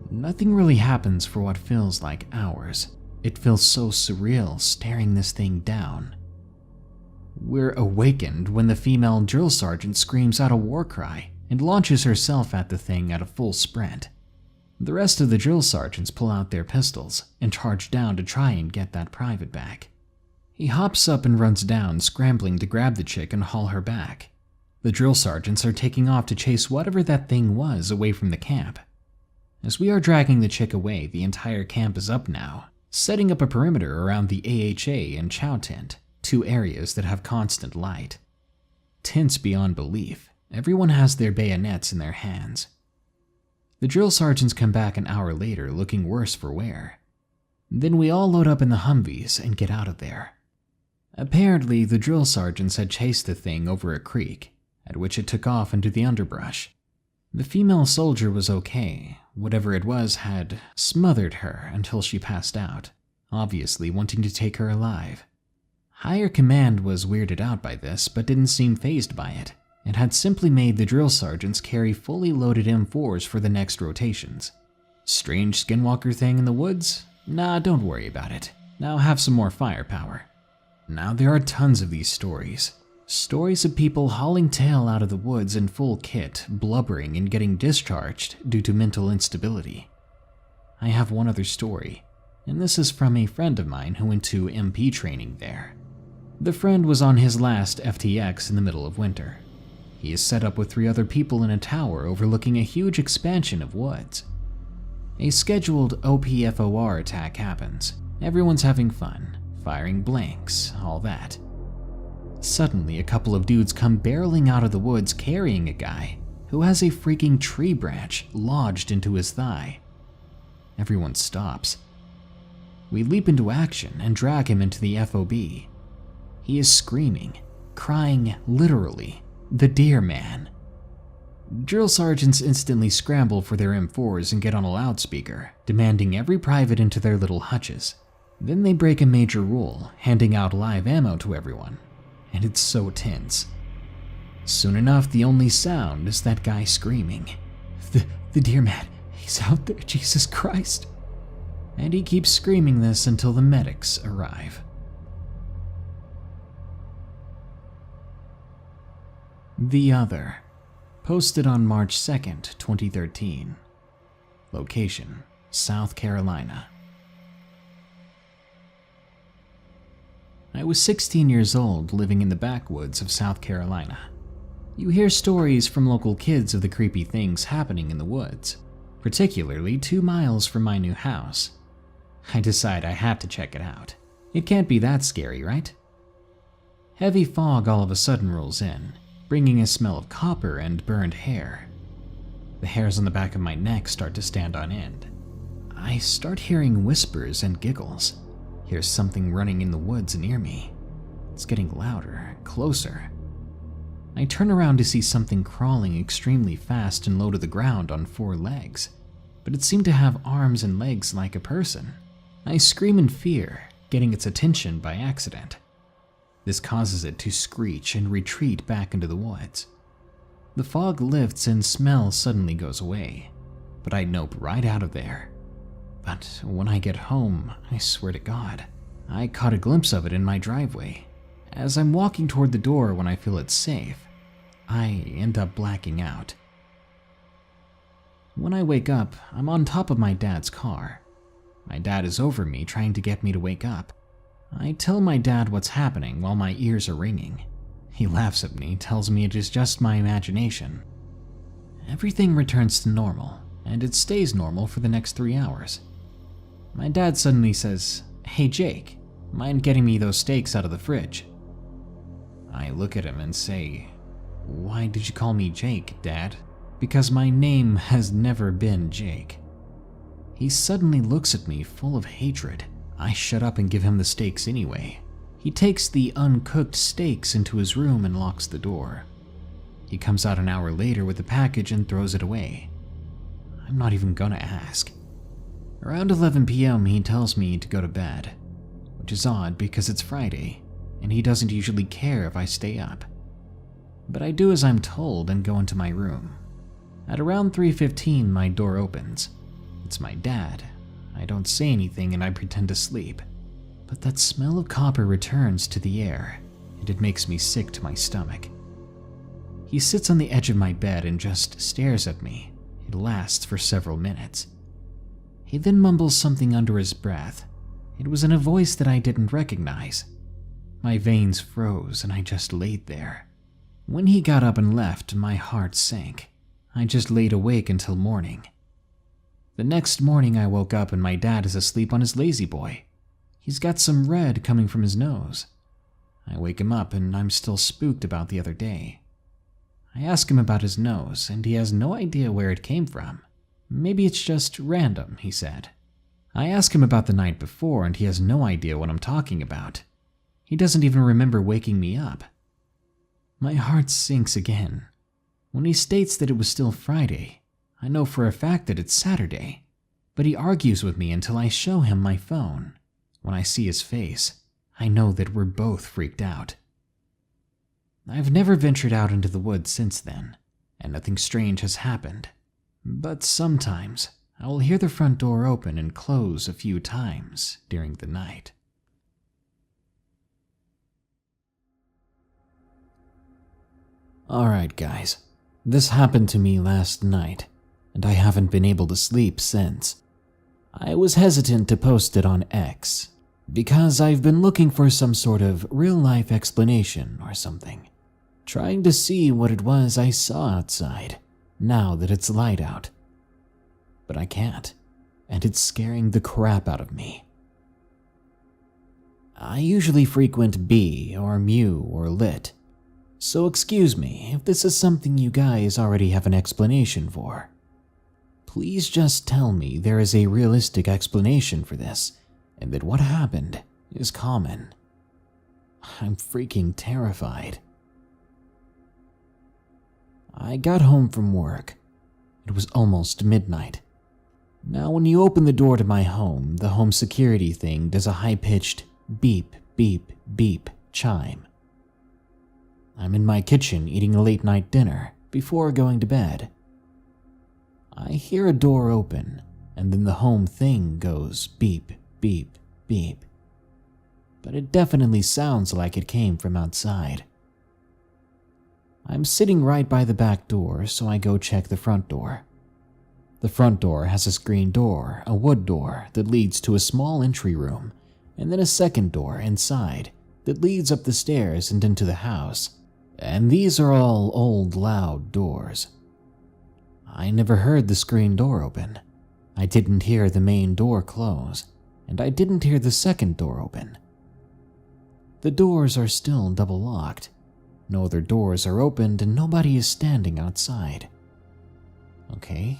Nothing really happens for what feels like hours. It feels so surreal staring this thing down. We're awakened when the female drill sergeant screams out a war cry and launches herself at the thing at a full sprint. The rest of the drill sergeants pull out their pistols and charge down to try and get that private back. He hops up and runs down, scrambling to grab the chick and haul her back. The drill sergeants are taking off to chase whatever that thing was away from the camp. As we are dragging the chick away, the entire camp is up now, setting up a perimeter around the AHA and Chow tent, two areas that have constant light. Tense beyond belief, everyone has their bayonets in their hands. The drill sergeants come back an hour later looking worse for wear. Then we all load up in the Humvees and get out of there. Apparently, the drill sergeants had chased the thing over a creek, at which it took off into the underbrush. The female soldier was okay. Whatever it was had smothered her until she passed out, obviously wanting to take her alive. Higher command was weirded out by this, but didn't seem fazed by it, and had simply made the drill sergeants carry fully loaded M4s for the next rotations. Strange skinwalker thing in the woods? Nah, don't worry about it. Now have some more firepower. Now there are tons of these stories. Stories of people hauling tail out of the woods in full kit, blubbering and getting discharged due to mental instability. I have one other story, and this is from a friend of mine who went to MP training there. The friend was on his last FTX in the middle of winter. He is set up with 3 other people in a tower overlooking a huge expansion of woods. A scheduled OPFOR attack happens. Everyone's having fun, firing blanks, all that. Suddenly, a couple of dudes come barreling out of the woods carrying a guy who has a freaking tree branch lodged into his thigh. Everyone stops. We leap into action and drag him into the FOB. He is screaming, crying literally, "The deer man." Drill sergeants instantly scramble for their M4s and get on a loudspeaker, demanding every private into their little hutches. Then they break a major rule, handing out live ammo to everyone. And it's so tense. Soon enough, the only sound is that guy screaming, The deer man, he's out there, Jesus Christ." And he keeps screaming this until the medics arrive. The Other, posted on March 2nd, 2013. Location, South Carolina. I was 16 years old, living in the backwoods of South Carolina. You hear stories from local kids of the creepy things happening in the woods, particularly 2 miles from my new house. I decide I have to check it out. It can't be that scary, right? Heavy fog all of a sudden rolls in, bringing a smell of copper and burned hair. The hairs on the back of my neck start to stand on end. I start hearing whispers and giggles. Here's something running in the woods near me. It's getting louder, closer. I turn around to see something crawling extremely fast and low to the ground on 4 legs, but it seemed to have arms and legs like a person. I scream in fear, getting its attention by accident. This causes it to screech and retreat back into the woods. The fog lifts and smell suddenly goes away, but I nope right out of there. But when I get home, I swear to God, I caught a glimpse of it in my driveway. As I'm walking toward the door when I feel it's safe, I end up blacking out. When I wake up, I'm on top of my dad's car. My dad is over me trying to get me to wake up. I tell my dad what's happening while my ears are ringing. He laughs at me, tells me it is just my imagination. Everything returns to normal, and it stays normal for the next 3 hours. My dad suddenly says, "Hey Jake, Mind getting me those steaks out of the fridge?" I look at him and say, "Why did you call me Jake, Dad? Because my name has never been Jake." He suddenly looks at me full of hatred. I shut up and give him the steaks anyway. He takes the uncooked steaks into his room and locks the door. He comes out an hour later with the package and throws it away. I'm not even gonna ask. Around 11 p.m. he tells me to go to bed, which is odd because it's Friday, and he doesn't usually care if I stay up. But I do as I'm told and go into my room. At around 3:15, my door opens. It's my dad. I don't say anything and I pretend to sleep. But that smell of copper returns to the air, and it makes me sick to my stomach. He sits on the edge of my bed and just stares at me. It lasts for several minutes. He then mumbles something under his breath. It was in a voice that I didn't recognize. My veins froze and I just laid there. When he got up and left, my heart sank. I just laid awake until morning. The next morning I woke up and my dad is asleep on his lazy boy. He's got some red coming from his nose. I wake him up and I'm still spooked about the other day. I ask him about his nose and he has no idea where it came from. Maybe it's just random, he said. I ask him about the night before and he has no idea what I'm talking about. He doesn't even remember waking me up. My heart sinks again. When he states that it was still Friday, I know for a fact that it's Saturday, but he argues with me until I show him my phone. When I see his face, I know that we're both freaked out. I've never ventured out into the woods since then, and nothing strange has happened. But sometimes I will hear the front door open and close a few times during the night. Alright guys, this happened to me last night, and I haven't been able to sleep since. I was hesitant to post it on X, because I've been looking for some sort of real-life explanation or something, trying to see what it was I saw outside, now that it's light out. But I can't, and it's scaring the crap out of me. I usually frequent B or Mu or Lit, so excuse me if this is something you guys already have an explanation for. Please just tell me there is a realistic explanation for this, and that what happened is common. I'm freaking terrified. I got home from work. It was almost midnight. Now when you open the door to my home, the home security thing does a high-pitched beep, beep, beep chime. I'm in my kitchen eating a late-night dinner before going to bed. I hear a door open, and then the home thing goes beep, beep, beep. But it definitely sounds like it came from outside. I'm sitting right by the back door, so I go check the front door. The front door has a screen door, a wood door that leads to a small entry room, and then a second door inside that leads up the stairs and into the house. And these are all old, loud doors. I never heard the screen door open. I didn't hear the main door close, and I didn't hear the second door open. The doors are still double locked. No other doors are opened and nobody is standing outside. Okay,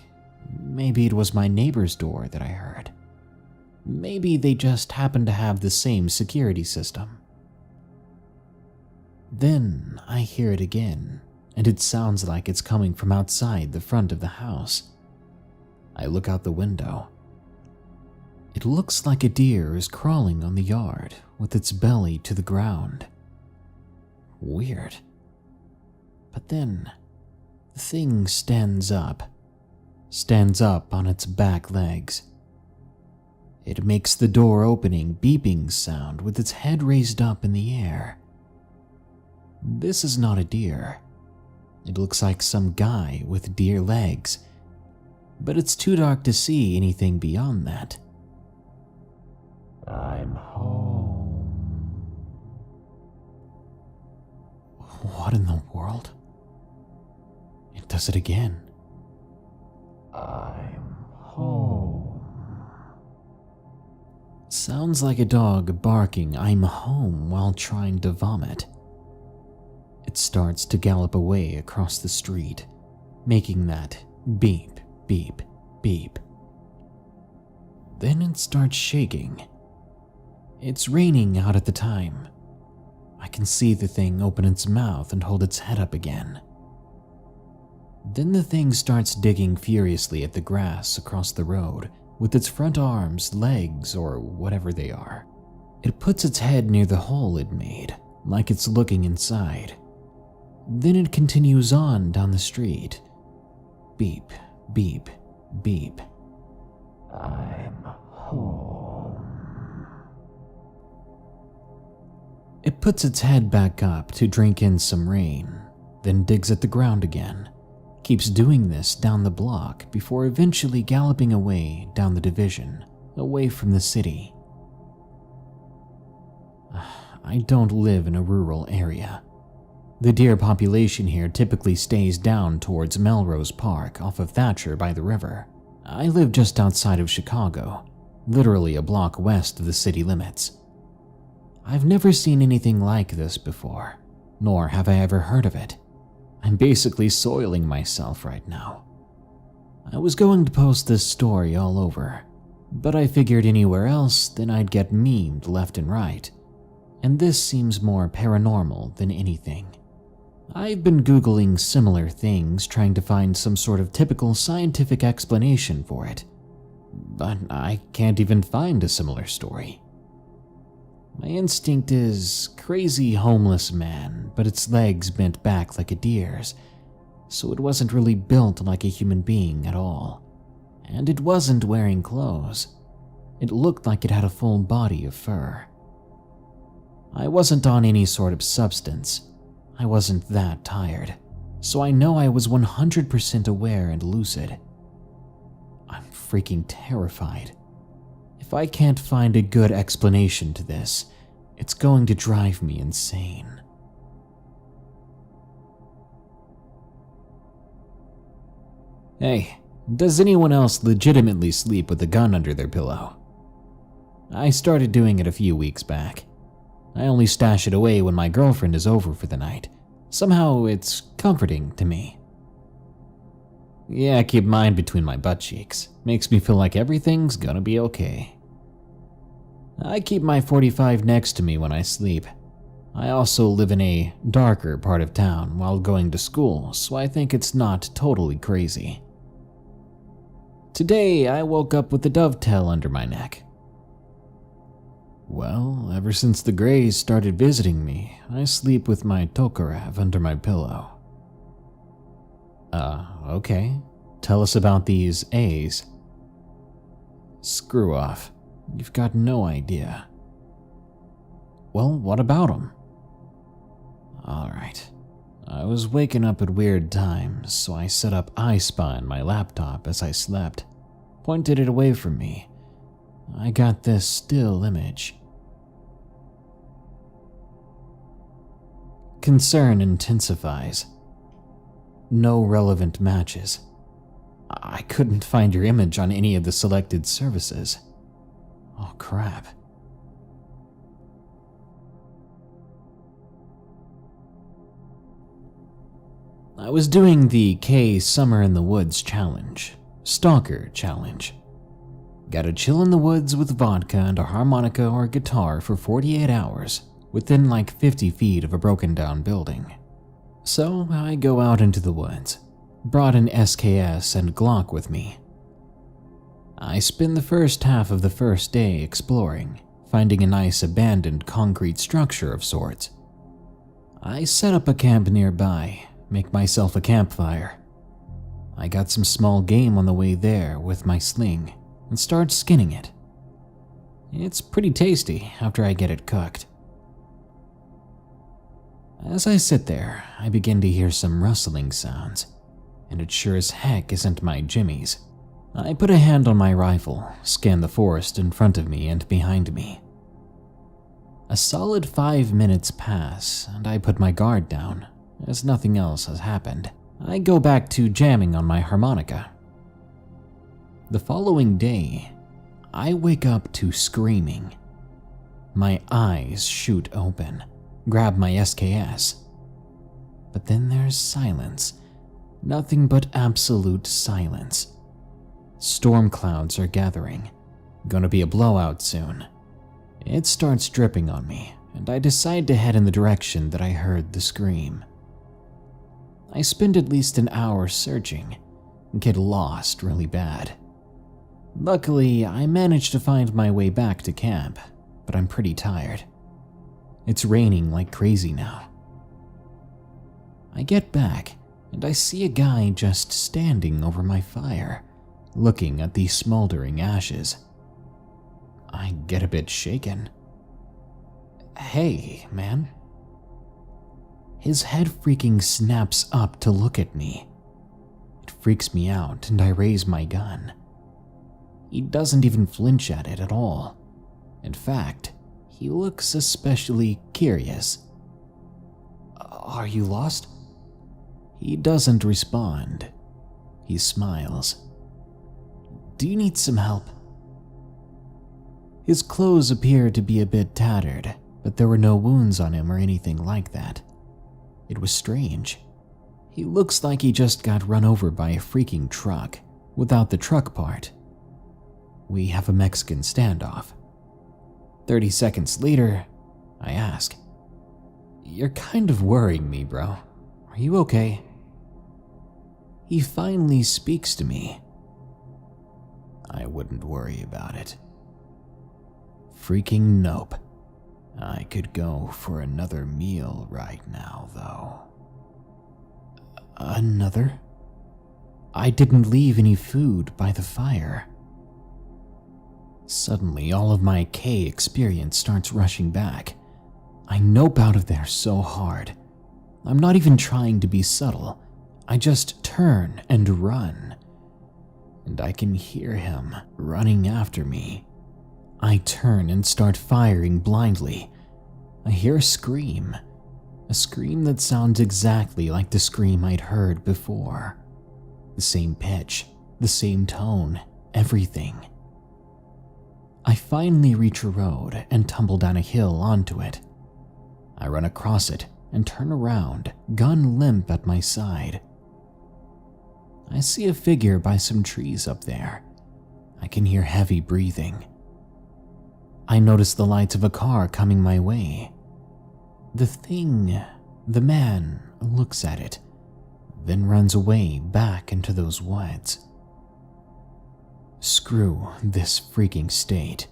maybe it was my neighbor's door that I heard. Maybe they just happened to have the same security system. Then I hear it again, and it sounds like it's coming from outside the front of the house. I look out the window. It looks like a deer is crawling on the yard with its belly to the ground. Weird. But then, the thing stands up on its back legs. It makes the door opening beeping sound with its head raised up in the air. This is not a deer. It looks like some guy with deer legs, but it's too dark to see anything beyond that. I'm home. What in the world? It does it again. I'm home. Sounds like a dog barking "I'm home" while trying to vomit. It starts to gallop away across the street, making that beep, beep, beep. Then it starts shaking. It's raining out at the time. I can see the thing open its mouth and hold its head up again. Then the thing starts digging furiously at the grass across the road with its front arms, legs, or whatever they are. It puts its head near the hole it made, like it's looking inside. Then it continues on down the street. Beep, beep, beep. I'm home. It puts its head back up to drink in some rain, then digs at the ground again. Keeps doing this down the block before eventually galloping away down the division, away from the city. I don't live in a rural area. The deer population here typically stays down towards Melrose Park off of Thatcher by the river. I live just outside of Chicago, literally a block west of the city limits. I've never seen anything like this before, nor have I ever heard of it. I'm basically soiling myself right now. I was going to post this story all over, but I figured anywhere else then I'd get memed left and right, and this seems more paranormal than anything. I've been Googling similar things trying to find some sort of typical scientific explanation for it, but I can't even find a similar story. My instinct is crazy homeless man, but its legs bent back like a deer's, so it wasn't really built like a human being at all. And it wasn't wearing clothes. It looked like it had a full body of fur. I wasn't on any sort of substance. I wasn't that tired, so I know I was 100% aware and lucid. I'm freaking terrified. If I can't find a good explanation to this, it's going to drive me insane. Hey, does anyone else legitimately sleep with a gun under their pillow? I started doing it a few weeks back. I only stash it away when my girlfriend is over for the night. Somehow it's comforting to me. Yeah, I keep mine between my butt cheeks. Makes me feel like everything's gonna be okay. I keep my .45 next to me when I sleep. I also live in a darker part of town while going to school, so I think it's not totally crazy. Today, I woke up with a dovetail under my neck. Well, ever since the Greys started visiting me, I sleep with my Tokarev under my pillow. Okay. Tell us about these A's. Screw off. You've got no idea. Well, what about them? Alright. I was waking up at weird times, so I set up iSpy on my laptop as I slept, pointed it away from me. I got this still image. Concern intensifies. No relevant matches. I couldn't find your image on any of the selected services. Oh crap. I was doing the K Summer in the Woods challenge, Stalker challenge. Gotta chill in the woods with vodka and a harmonica or guitar for 48 hours, within like 50 feet of a broken down building. So I go out into the woods, brought an SKS and Glock with me. I spend the first half of the first day exploring, finding a nice abandoned concrete structure of sorts. I set up a camp nearby, make myself a campfire. I got some small game on the way there with my sling and start skinning it. It's pretty tasty after I get it cooked. As I sit there, I begin to hear some rustling sounds, and it sure as heck isn't my jimmies. I put a hand on my rifle, scan the forest in front of me and behind me. A solid 5 minutes pass, and I put my guard down, as nothing else has happened. I go back to jamming on my harmonica. The following day, I wake up to screaming. My eyes shoot open, grab my SKS. But then there's silence. Nothing but absolute silence. Storm clouds are gathering. Gonna be a blowout soon. It starts dripping on me, and I decide to head in the direction that I heard the scream. I spend at least an hour searching, and get lost really bad. Luckily, I manage to find my way back to camp, but I'm pretty tired. It's raining like crazy now. I get back, and I see a guy just standing over my fire, looking at the smoldering ashes. I get a bit shaken. "Hey, man." His head freaking snaps up to look at me. It freaks me out, and I raise my gun. He doesn't even flinch at it at all. In fact, he looks especially curious. "Are you lost?" He doesn't respond. He smiles. "Do you need some help?" His clothes appear to be a bit tattered, but there were no wounds on him or anything like that. It was strange. He looks like he just got run over by a freaking truck, without the truck part. We have a Mexican standoff. 30 seconds later, I ask, "You're kind of worrying me, bro. Are you okay?" He finally speaks to me. "I wouldn't worry about it." Freaking nope. I could go for another meal right now, though. Another? I didn't leave any food by the fire. Suddenly, all of my K experience starts rushing back. I nope out of there so hard. I'm not even trying to be subtle. I just turn and run. And I can hear him running after me. I turn and start firing blindly. I hear a scream that sounds exactly like the scream I'd heard before. The same pitch, the same tone, everything. I finally reach a road and tumble down a hill onto it. I run across it and turn around, gun limp at my side. I see a figure by some trees up there. I can hear heavy breathing. I notice the lights of a car coming my way. The man looks at it, then runs away back into those woods. Screw this freaking state.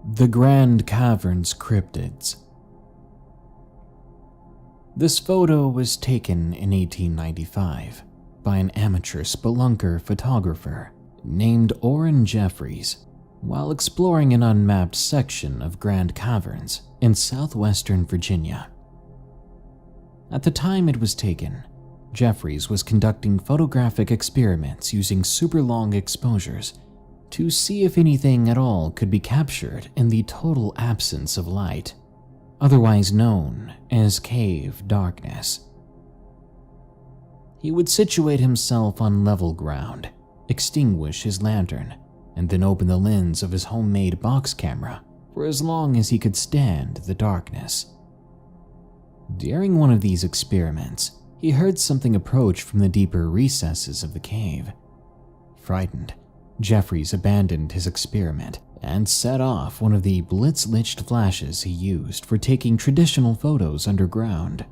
The Grand Caverns Cryptids. This photo was taken in 1895 by an amateur spelunker photographer named Orrin Jeffries while exploring an unmapped section of Grand Caverns in southwestern Virginia. At the time it was taken, Jeffries was conducting photographic experiments using super long exposures to see if anything at all could be captured in the total absence of light, otherwise known as cave darkness. He would situate himself on level ground, extinguish his lantern, and then open the lens of his homemade box camera for as long as he could stand the darkness. During one of these experiments, he heard something approach from the deeper recesses of the cave. Frightened, Jeffries abandoned his experiment and set off one of the blitz-lit flashes he used for taking traditional photos underground.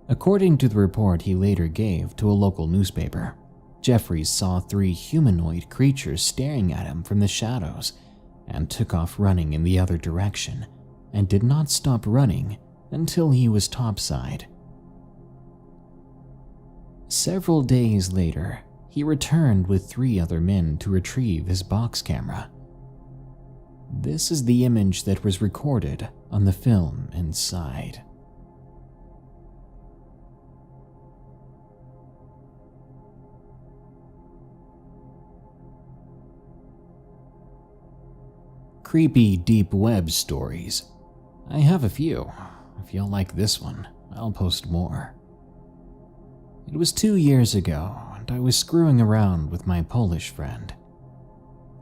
According to the report he later gave to a local newspaper, Jeffries saw 3 humanoid creatures staring at him from the shadows and took off running in the other direction and did not stop running until he was topside. Several days later, he returned with 3 other men to retrieve his box camera. This is the image that was recorded on the film inside. Creepy deep web stories. I have a few. If you'll like this one, I'll post more. It was 2 years ago, and I was screwing around with my Polish friend.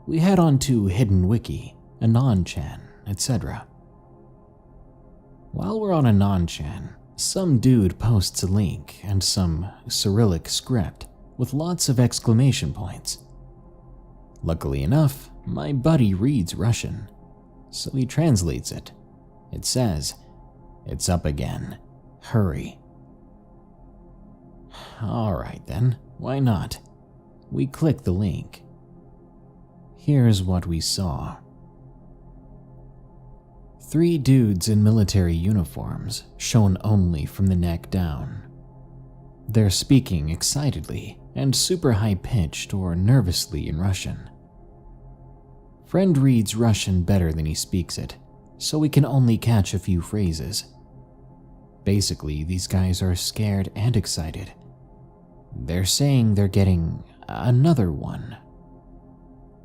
We head on to Hidden Wiki, Anon-chan, etc. While we're on Anon-chan, some dude posts a link and some Cyrillic script with lots of exclamation points. Luckily enough, my buddy reads Russian, so he translates it. It says, "It's up again. Hurry." Alright then, why not? We click the link. Here's what we saw. 3 dudes in military uniforms, shown only from the neck down. They're speaking excitedly and super high-pitched or nervously in Russian. Friend reads Russian better than he speaks it, so we can only catch a few phrases. Basically, these guys are scared and excited. They're saying they're getting another one.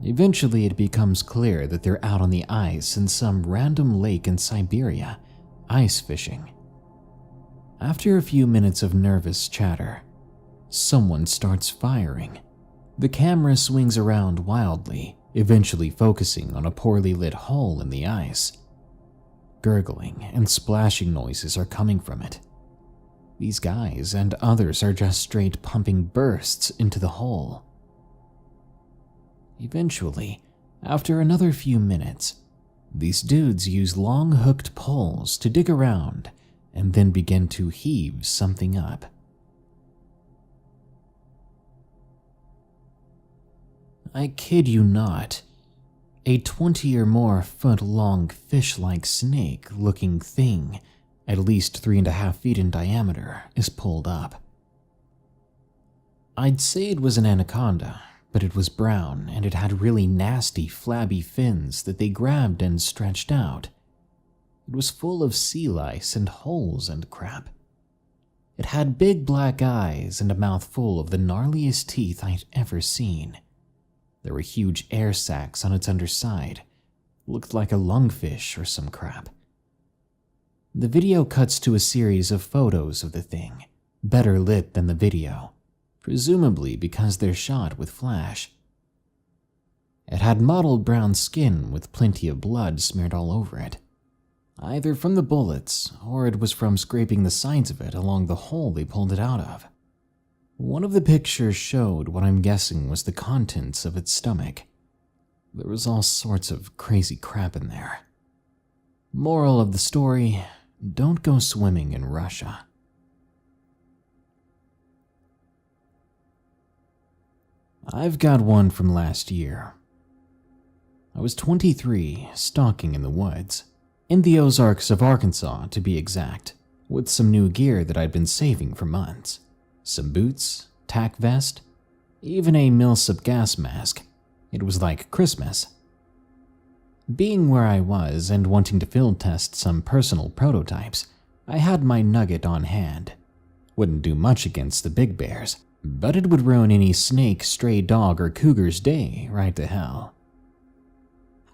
Eventually, it becomes clear that they're out on the ice in some random lake in Siberia, ice fishing. After a few minutes of nervous chatter, someone starts firing. The camera swings around wildly, eventually focusing on a poorly lit hole in the ice. Gurgling and splashing noises are coming from it. These guys and others are just straight pumping bursts into the hole. Eventually, after another few minutes, these dudes use long hooked poles to dig around and then begin to heave something up. I kid you not, a 20 or more foot long fish-like snake-looking thing, at least 3.5 feet in diameter, is pulled up. I'd say it was an anaconda, but it was brown and it had really nasty, flabby fins that they grabbed and stretched out. It was full of sea lice and holes and crap. It had big black eyes and a mouth full of the gnarliest teeth I'd ever seen. There were huge air sacs on its underside. Looked like a lungfish or some crap. The video cuts to a series of photos of the thing, better lit than the video, presumably because they're shot with flash. It had mottled brown skin with plenty of blood smeared all over it, either from the bullets or it was from scraping the sides of it along the hole they pulled it out of. One of the pictures showed what I'm guessing was the contents of its stomach. There was all sorts of crazy crap in there. Moral of the story, don't go swimming in Russia. I've got one from last year. I was 23, stalking in the woods, in the Ozarks of Arkansas to be exact, with some new gear that I'd been saving for months. Some boots, tack vest, even a Millsap gas mask. It was like Christmas. Being where I was and wanting to field test some personal prototypes, I had my nugget on hand. Wouldn't do much against the big bears, but it would ruin any snake, stray dog, or cougar's day right to hell.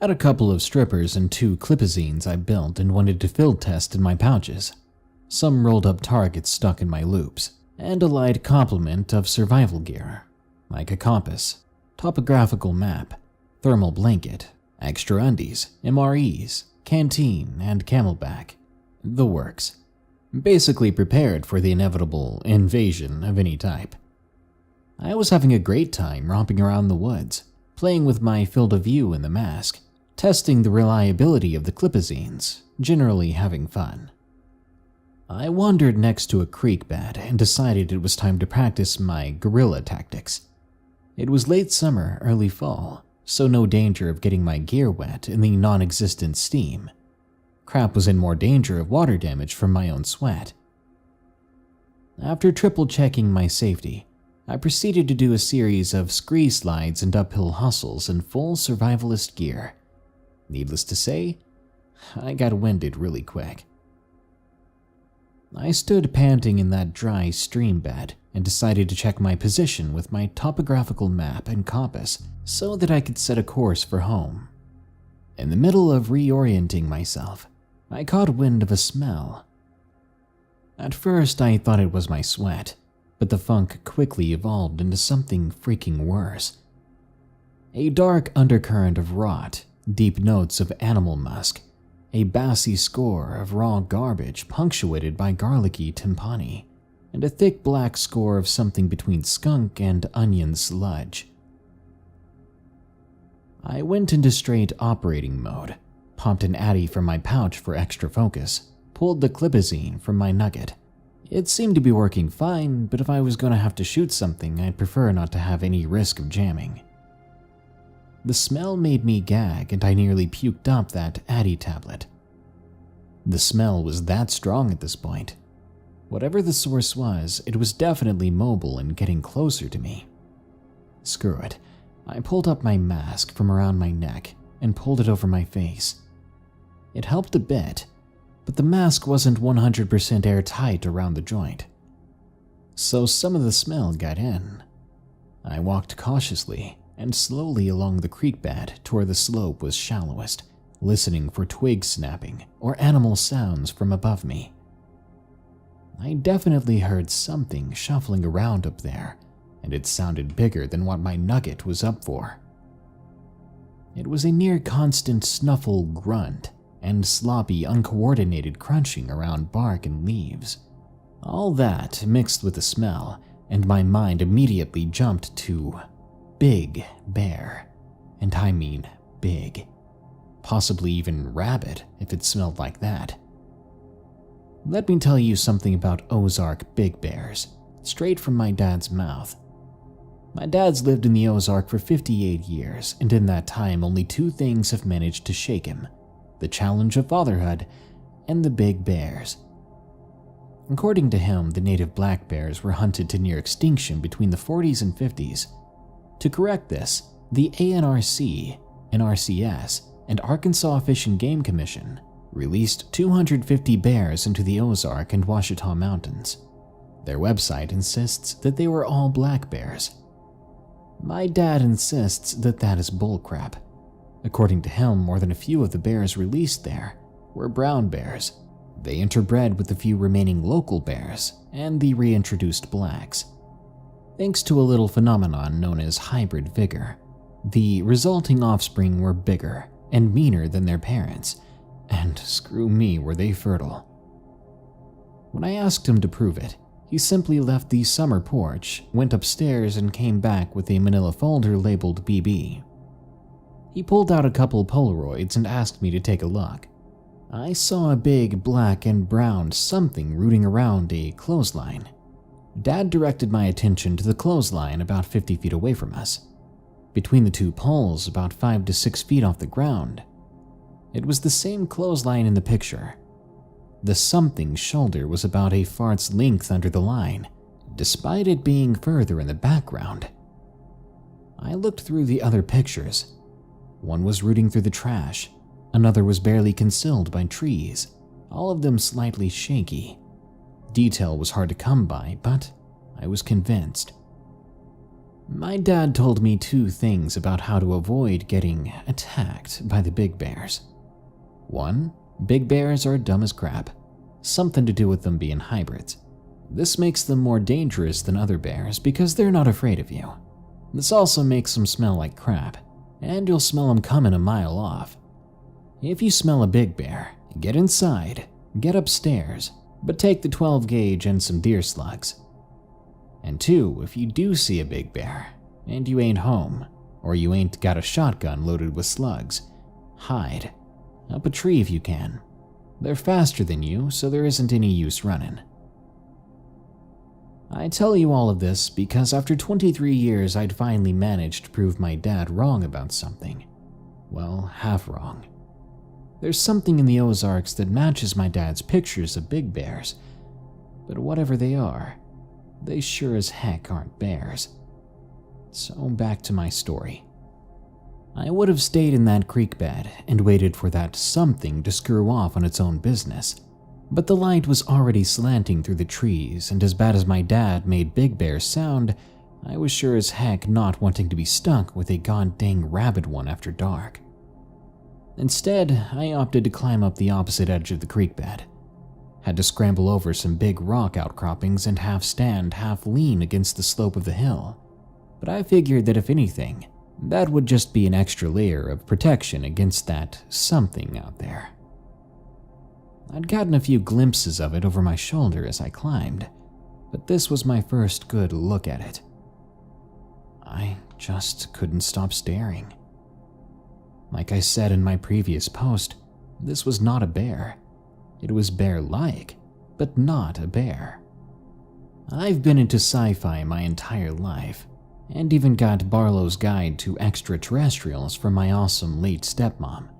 Had a couple of strippers and 2 clipazines I built and wanted to field test in my pouches. Some rolled up targets stuck in my loops, and a light complement of survival gear, like a compass, topographical map, thermal blanket, extra undies, MREs, canteen, and camelback. The works. Basically prepared for the inevitable invasion of any type. I was having a great time romping around the woods, playing with my field of view in the mask, testing the reliability of the clipazines, generally having fun. I wandered next to a creek bed and decided it was time to practice my guerrilla tactics. It was late summer, early fall, so no danger of getting my gear wet in the non-existent steam. Crap was in more danger of water damage from my own sweat. After triple checking my safety, I proceeded to do a series of scree slides and uphill hustles in full survivalist gear. Needless to say, I got winded really quick. I stood panting in that dry stream bed and decided to check my position with my topographical map and compass so that I could set a course for home. In the middle of reorienting myself, I caught wind of a smell. At first, I thought it was my sweat, but the funk quickly evolved into something freaking worse. A dark undercurrent of rot, deep notes of animal musk, a bassy score of raw garbage punctuated by garlicky timpani, and a thick black score of something between skunk and onion sludge. I went into straight operating mode, popped an Addy from my pouch for extra focus, pulled the clipazine from my nugget. It seemed to be working fine, but if I was going to have to shoot something, I'd prefer not to have any risk of jamming. The smell made me gag, and I nearly puked up that Addy tablet. The smell was that strong at this point. Whatever the source was, it was definitely mobile and getting closer to me. Screw it. I pulled up my mask from around my neck and pulled it over my face. It helped a bit, but the mask wasn't 100% airtight around the joint. So some of the smell got in. I walked cautiously and slowly along the creek bed to where the slope was shallowest, listening for twig snapping or animal sounds from above me. I definitely heard something shuffling around up there, and it sounded bigger than what my nugget was up for. It was a near constant snuffle grunt and sloppy, uncoordinated crunching around bark and leaves. All that mixed with the smell, and my mind immediately jumped to big bear. And I mean big. Possibly even rabid if it smelled like that. Let me tell you something about Ozark big bears, straight from my dad's mouth. My dad's lived in the Ozark for 58 years, and in that time only two things have managed to shake him: the challenge of fatherhood and the big bears. According to him, the native black bears were hunted to near extinction between the 40s and 50s. To correct this, the ANRC, NRCS, and Arkansas Fish and Game Commission released 250 bears into the Ozark and Ouachita Mountains. Their website insists that they were all black bears. My dad insists that that is bullcrap. According to him, more than a few of the bears released there were brown bears. They interbred with the few remaining local bears and the reintroduced blacks. Thanks to a little phenomenon known as hybrid vigor, the resulting offspring were bigger and meaner than their parents, and screw me were they fertile. When I asked him to prove it, he simply left the summer porch, went upstairs, and came back with a manila folder labeled BB. He pulled out a couple Polaroids and asked me to take a look. I saw a big black and brown something rooting around a clothesline. Dad directed my attention to the clothesline about 50 feet away from us, between the two poles about 5 to 6 feet off the ground. It was the same clothesline in the picture. The something's shoulder was about a fart's length under the line, despite it being further in the background. I looked through the other pictures. One was rooting through the trash, another was barely concealed by trees, all of them slightly shaky. Detail was hard to come by, but I was convinced. My dad told me two things about how to avoid getting attacked by the big bears. One, big bears are dumb as crap, something to do with them being hybrids. This makes them more dangerous than other bears because they're not afraid of you. This also makes them smell like crap, and you'll smell them coming a mile off. If you smell a big bear, get inside, get upstairs, but take the 12 gauge and some deer slugs. And two, if you do see a big bear, and you ain't home, or you ain't got a shotgun loaded with slugs, hide. Up a tree if you can. They're faster than you, so there isn't any use running. I tell you all of this because after 23 years I'd finally managed to prove my dad wrong about something. Well, half wrong. There's something in the Ozarks that matches my dad's pictures of big bears, but whatever they are, they sure as heck aren't bears. So back to my story. I would have stayed in that creek bed and waited for that something to screw off on its own business, but the light was already slanting through the trees, and as bad as my dad made big bears sound, I was sure as heck not wanting to be stuck with a god-dang rabid one after dark. Instead, I opted to climb up the opposite edge of the creek bed. Had to scramble over some big rock outcroppings and half stand, half lean against the slope of the hill. But I figured that if anything, that would just be an extra layer of protection against that something out there. I'd gotten a few glimpses of it over my shoulder as I climbed, but this was my first good look at it. I just couldn't stop staring. Like I said in my previous post, this was not a bear. It was bear-like, but not a bear. I've been into sci-fi my entire life, and even got Barlow's Guide to Extraterrestrials from my awesome late stepmom.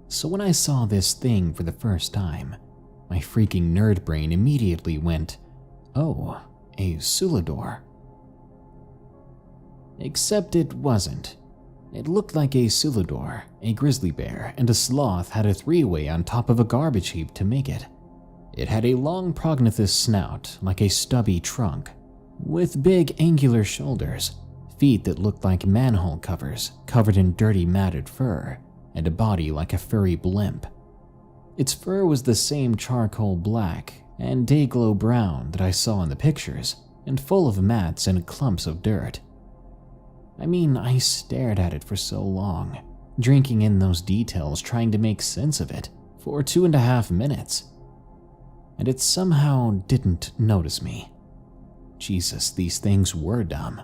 So when I saw this thing for the first time, my freaking nerd brain immediately went, oh, a Sulador. Except it wasn't. It looked like a Sulador, a grizzly bear, and a sloth had a three-way on top of a garbage heap to make it. It had a long prognathous snout like a stubby trunk, with big angular shoulders, feet that looked like manhole covers covered in dirty matted fur, and a body like a furry blimp. Its fur was the same charcoal black and day-glow brown that I saw in the pictures, and full of mats and clumps of dirt. I mean, I stared at it for so long, drinking in those details, trying to make sense of it, for 2.5 minutes. And it somehow didn't notice me. Jesus, these things were dumb.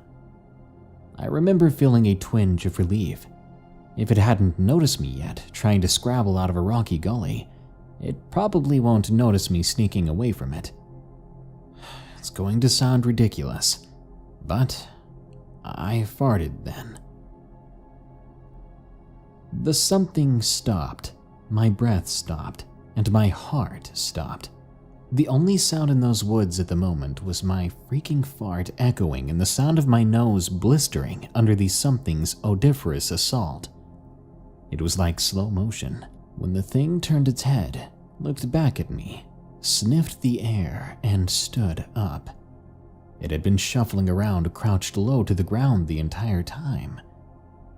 I remember feeling a twinge of relief. If it hadn't noticed me yet, trying to scrabble out of a rocky gully, it probably won't notice me sneaking away from it. It's going to sound ridiculous, but I farted then. The something stopped, my breath stopped, and my heart stopped. The only sound in those woods at the moment was my freaking fart echoing and the sound of my nose blistering under the something's odoriferous assault. It was like slow motion when the thing turned its head, looked back at me, sniffed the air, and stood up. It had been shuffling around, crouched low to the ground the entire time.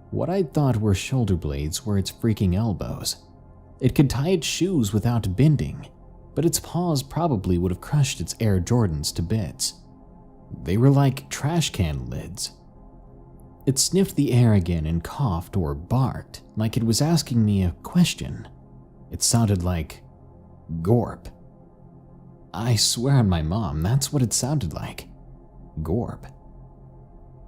What I thought were shoulder blades were its freaking elbows. It could tie its shoes without bending, but its paws probably would have crushed its Air Jordans to bits. They were like trash can lids. It sniffed the air again and coughed or barked like it was asking me a question. It sounded like Gorp. I swear on my mom, that's what it sounded like. Gorp.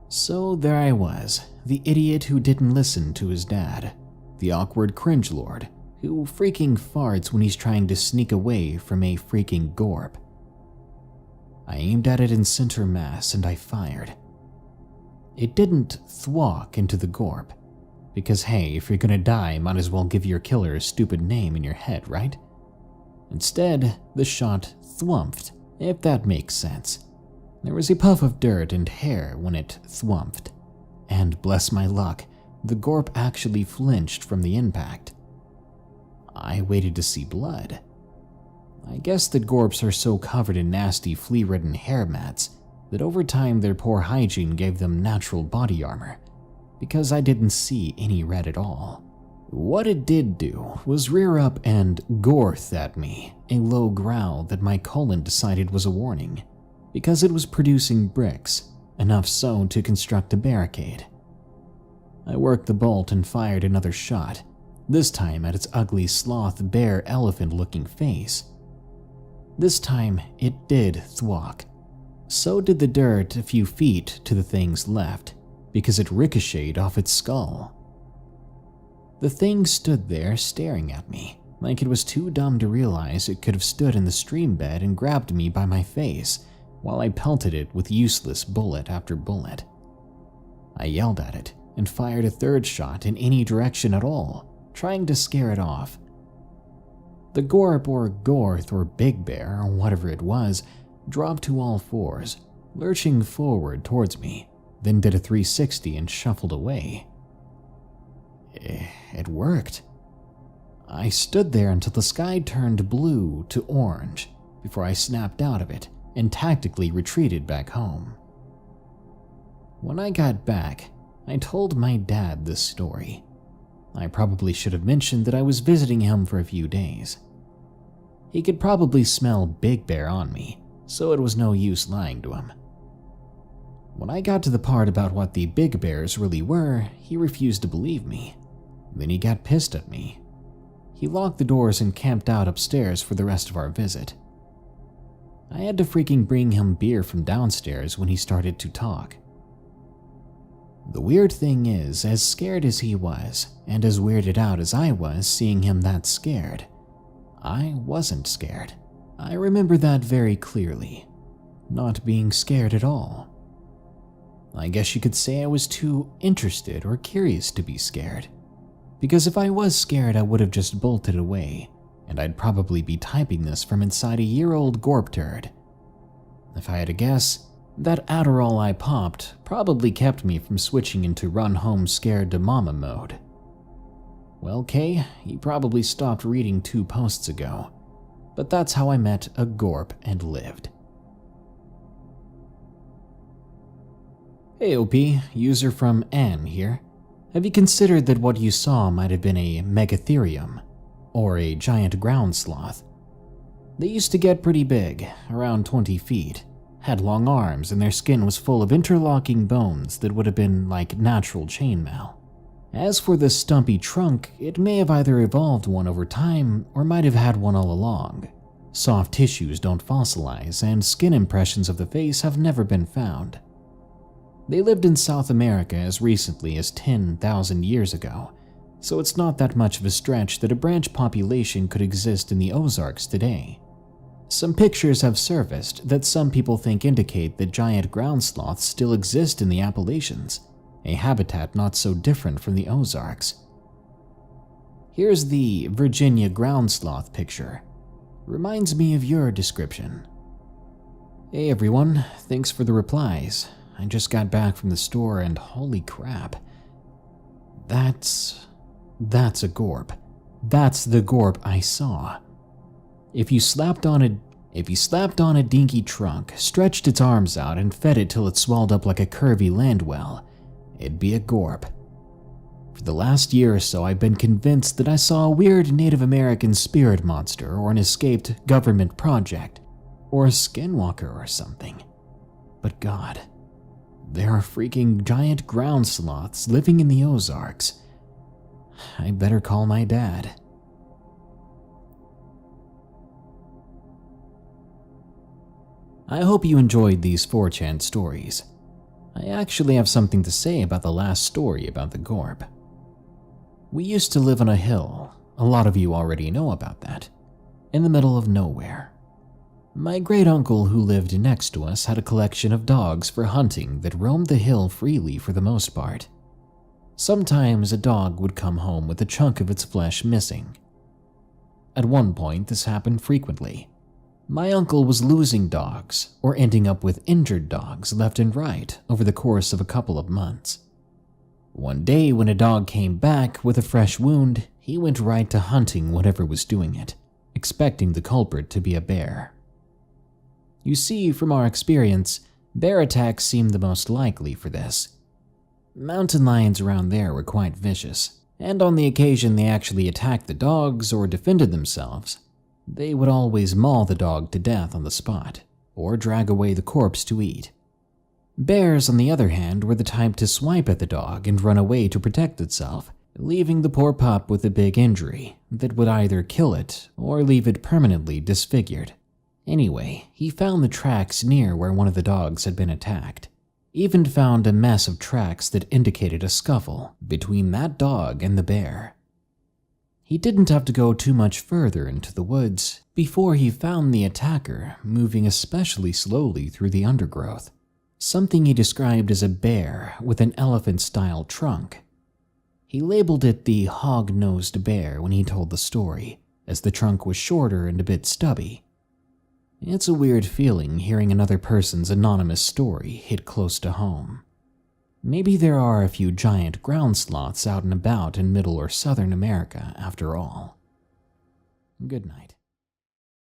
So there I was, the idiot who didn't listen to his dad, the awkward cringe lord who freaking farts when he's trying to sneak away from a freaking Gorp. I aimed at it in center mass and I fired. It didn't thwack into the Gorp, because hey, if you're gonna die, might as well give your killer a stupid name in your head, right? Instead, the shot thwumphed, if that makes sense. There was a puff of dirt and hair when it thwumphed, and bless my luck, the Gorp actually flinched from the impact. I waited to see blood. I guess that Gorps are so covered in nasty flea-ridden hair mats that over time their poor hygiene gave them natural body armor, because I didn't see any red at all. What it did do was rear up and gorth at me, a low growl that my colon decided was a warning, because it was producing bricks, enough so to construct a barricade. I worked the bolt and fired another shot, this time at its ugly sloth bear elephant looking face. This time it did thwack. So did the dirt a few feet to the thing's left, because it ricocheted off its skull. The thing stood there staring at me, like it was too dumb to realize it could have stood in the stream bed and grabbed me by my face while I pelted it with useless bullet after bullet. I yelled at it and fired a third shot in any direction at all, trying to scare it off. The Gorp or Gorth or Big Bear or whatever it was dropped to all fours, lurching forward towards me, then did a 360 and shuffled away. It worked. I stood there until the sky turned blue to orange before I snapped out of it and tactically retreated back home. When I got back, I told my dad this story. I probably should have mentioned that I was visiting him for a few days. He could probably smell Big Bear on me, so it was no use lying to him. When I got to the part about what the big bears really were, he refused to believe me. Then he got pissed at me. He locked the doors and camped out upstairs for the rest of our visit. I had to freaking bring him beer from downstairs when he started to talk. The weird thing is, as scared as he was, and as weirded out as I was seeing him that scared, I wasn't scared. I remember that very clearly. Not being scared at all. I guess you could say I was too interested or curious to be scared. Because if I was scared, I would have just bolted away, and I'd probably be typing this from inside a year-old gorp turd. If I had to guess, that Adderall I popped probably kept me from switching into run home scared to mama mode. Well, Kay, you probably stopped reading 2 posts ago, but that's how I met a gorp and lived. Hey OP, user from Anne here. Have you considered that what you saw might have been a megatherium, or a giant ground sloth? They used to get pretty big, around 20 feet, had long arms, and their skin was full of interlocking bones that would have been like natural chainmail. As for the stumpy trunk, it may have either evolved one over time or might have had one all along. Soft tissues don't fossilize, and skin impressions of the face have never been found. They lived in South America as recently as 10,000 years ago, so it's not that much of a stretch that a branch population could exist in the Ozarks today. Some pictures have surfaced that some people think indicate that giant ground sloths still exist in the Appalachians, a habitat not so different from the Ozarks. Here's the Virginia ground sloth picture. Reminds me of your description. Hey everyone, thanks for the replies. I just got back from the store and holy crap. That's a gorp. That's the gorp I saw. If you slapped on a dinky trunk, stretched its arms out and fed it till it swelled up like a curvy land well, it'd be a gorp. For the last year or so, I've been convinced that I saw a weird Native American spirit monster or an escaped government project, or a skinwalker or something. But God, there are freaking giant ground sloths living in the Ozarks. I better call my dad. I hope you enjoyed these 4chan stories. I actually have something to say about the last story about the gorp. We used to live on a hill, a lot of you already know about that, in the middle of nowhere. My great-uncle who lived next to us had a collection of dogs for hunting that roamed the hill freely for the most part. Sometimes a dog would come home with a chunk of its flesh missing. At one point, this happened frequently. My uncle was losing dogs or ending up with injured dogs left and right over the course of a couple of months. One day when a dog came back with a fresh wound, he went right to hunting whatever was doing it, expecting the culprit to be a bear. You see, from our experience, bear attacks seemed the most likely for this. Mountain lions around there were quite vicious, and on the occasion they actually attacked the dogs or defended themselves, they would always maul the dog to death on the spot, or drag away the corpse to eat. Bears, on the other hand, were the type to swipe at the dog and run away to protect itself, leaving the poor pup with a big injury that would either kill it or leave it permanently disfigured. Anyway, he found the tracks near where one of the dogs had been attacked. Even found a mess of tracks that indicated a scuffle between that dog and the bear. He didn't have to go too much further into the woods before he found the attacker moving especially slowly through the undergrowth, something he described as a bear with an elephant-style trunk. He labeled it the hog-nosed bear when he told the story, as the trunk was shorter and a bit stubby. It's a weird feeling hearing another person's anonymous story hit close to home. Maybe there are a few giant ground sloths out and about in Middle or Southern America after all. Good night.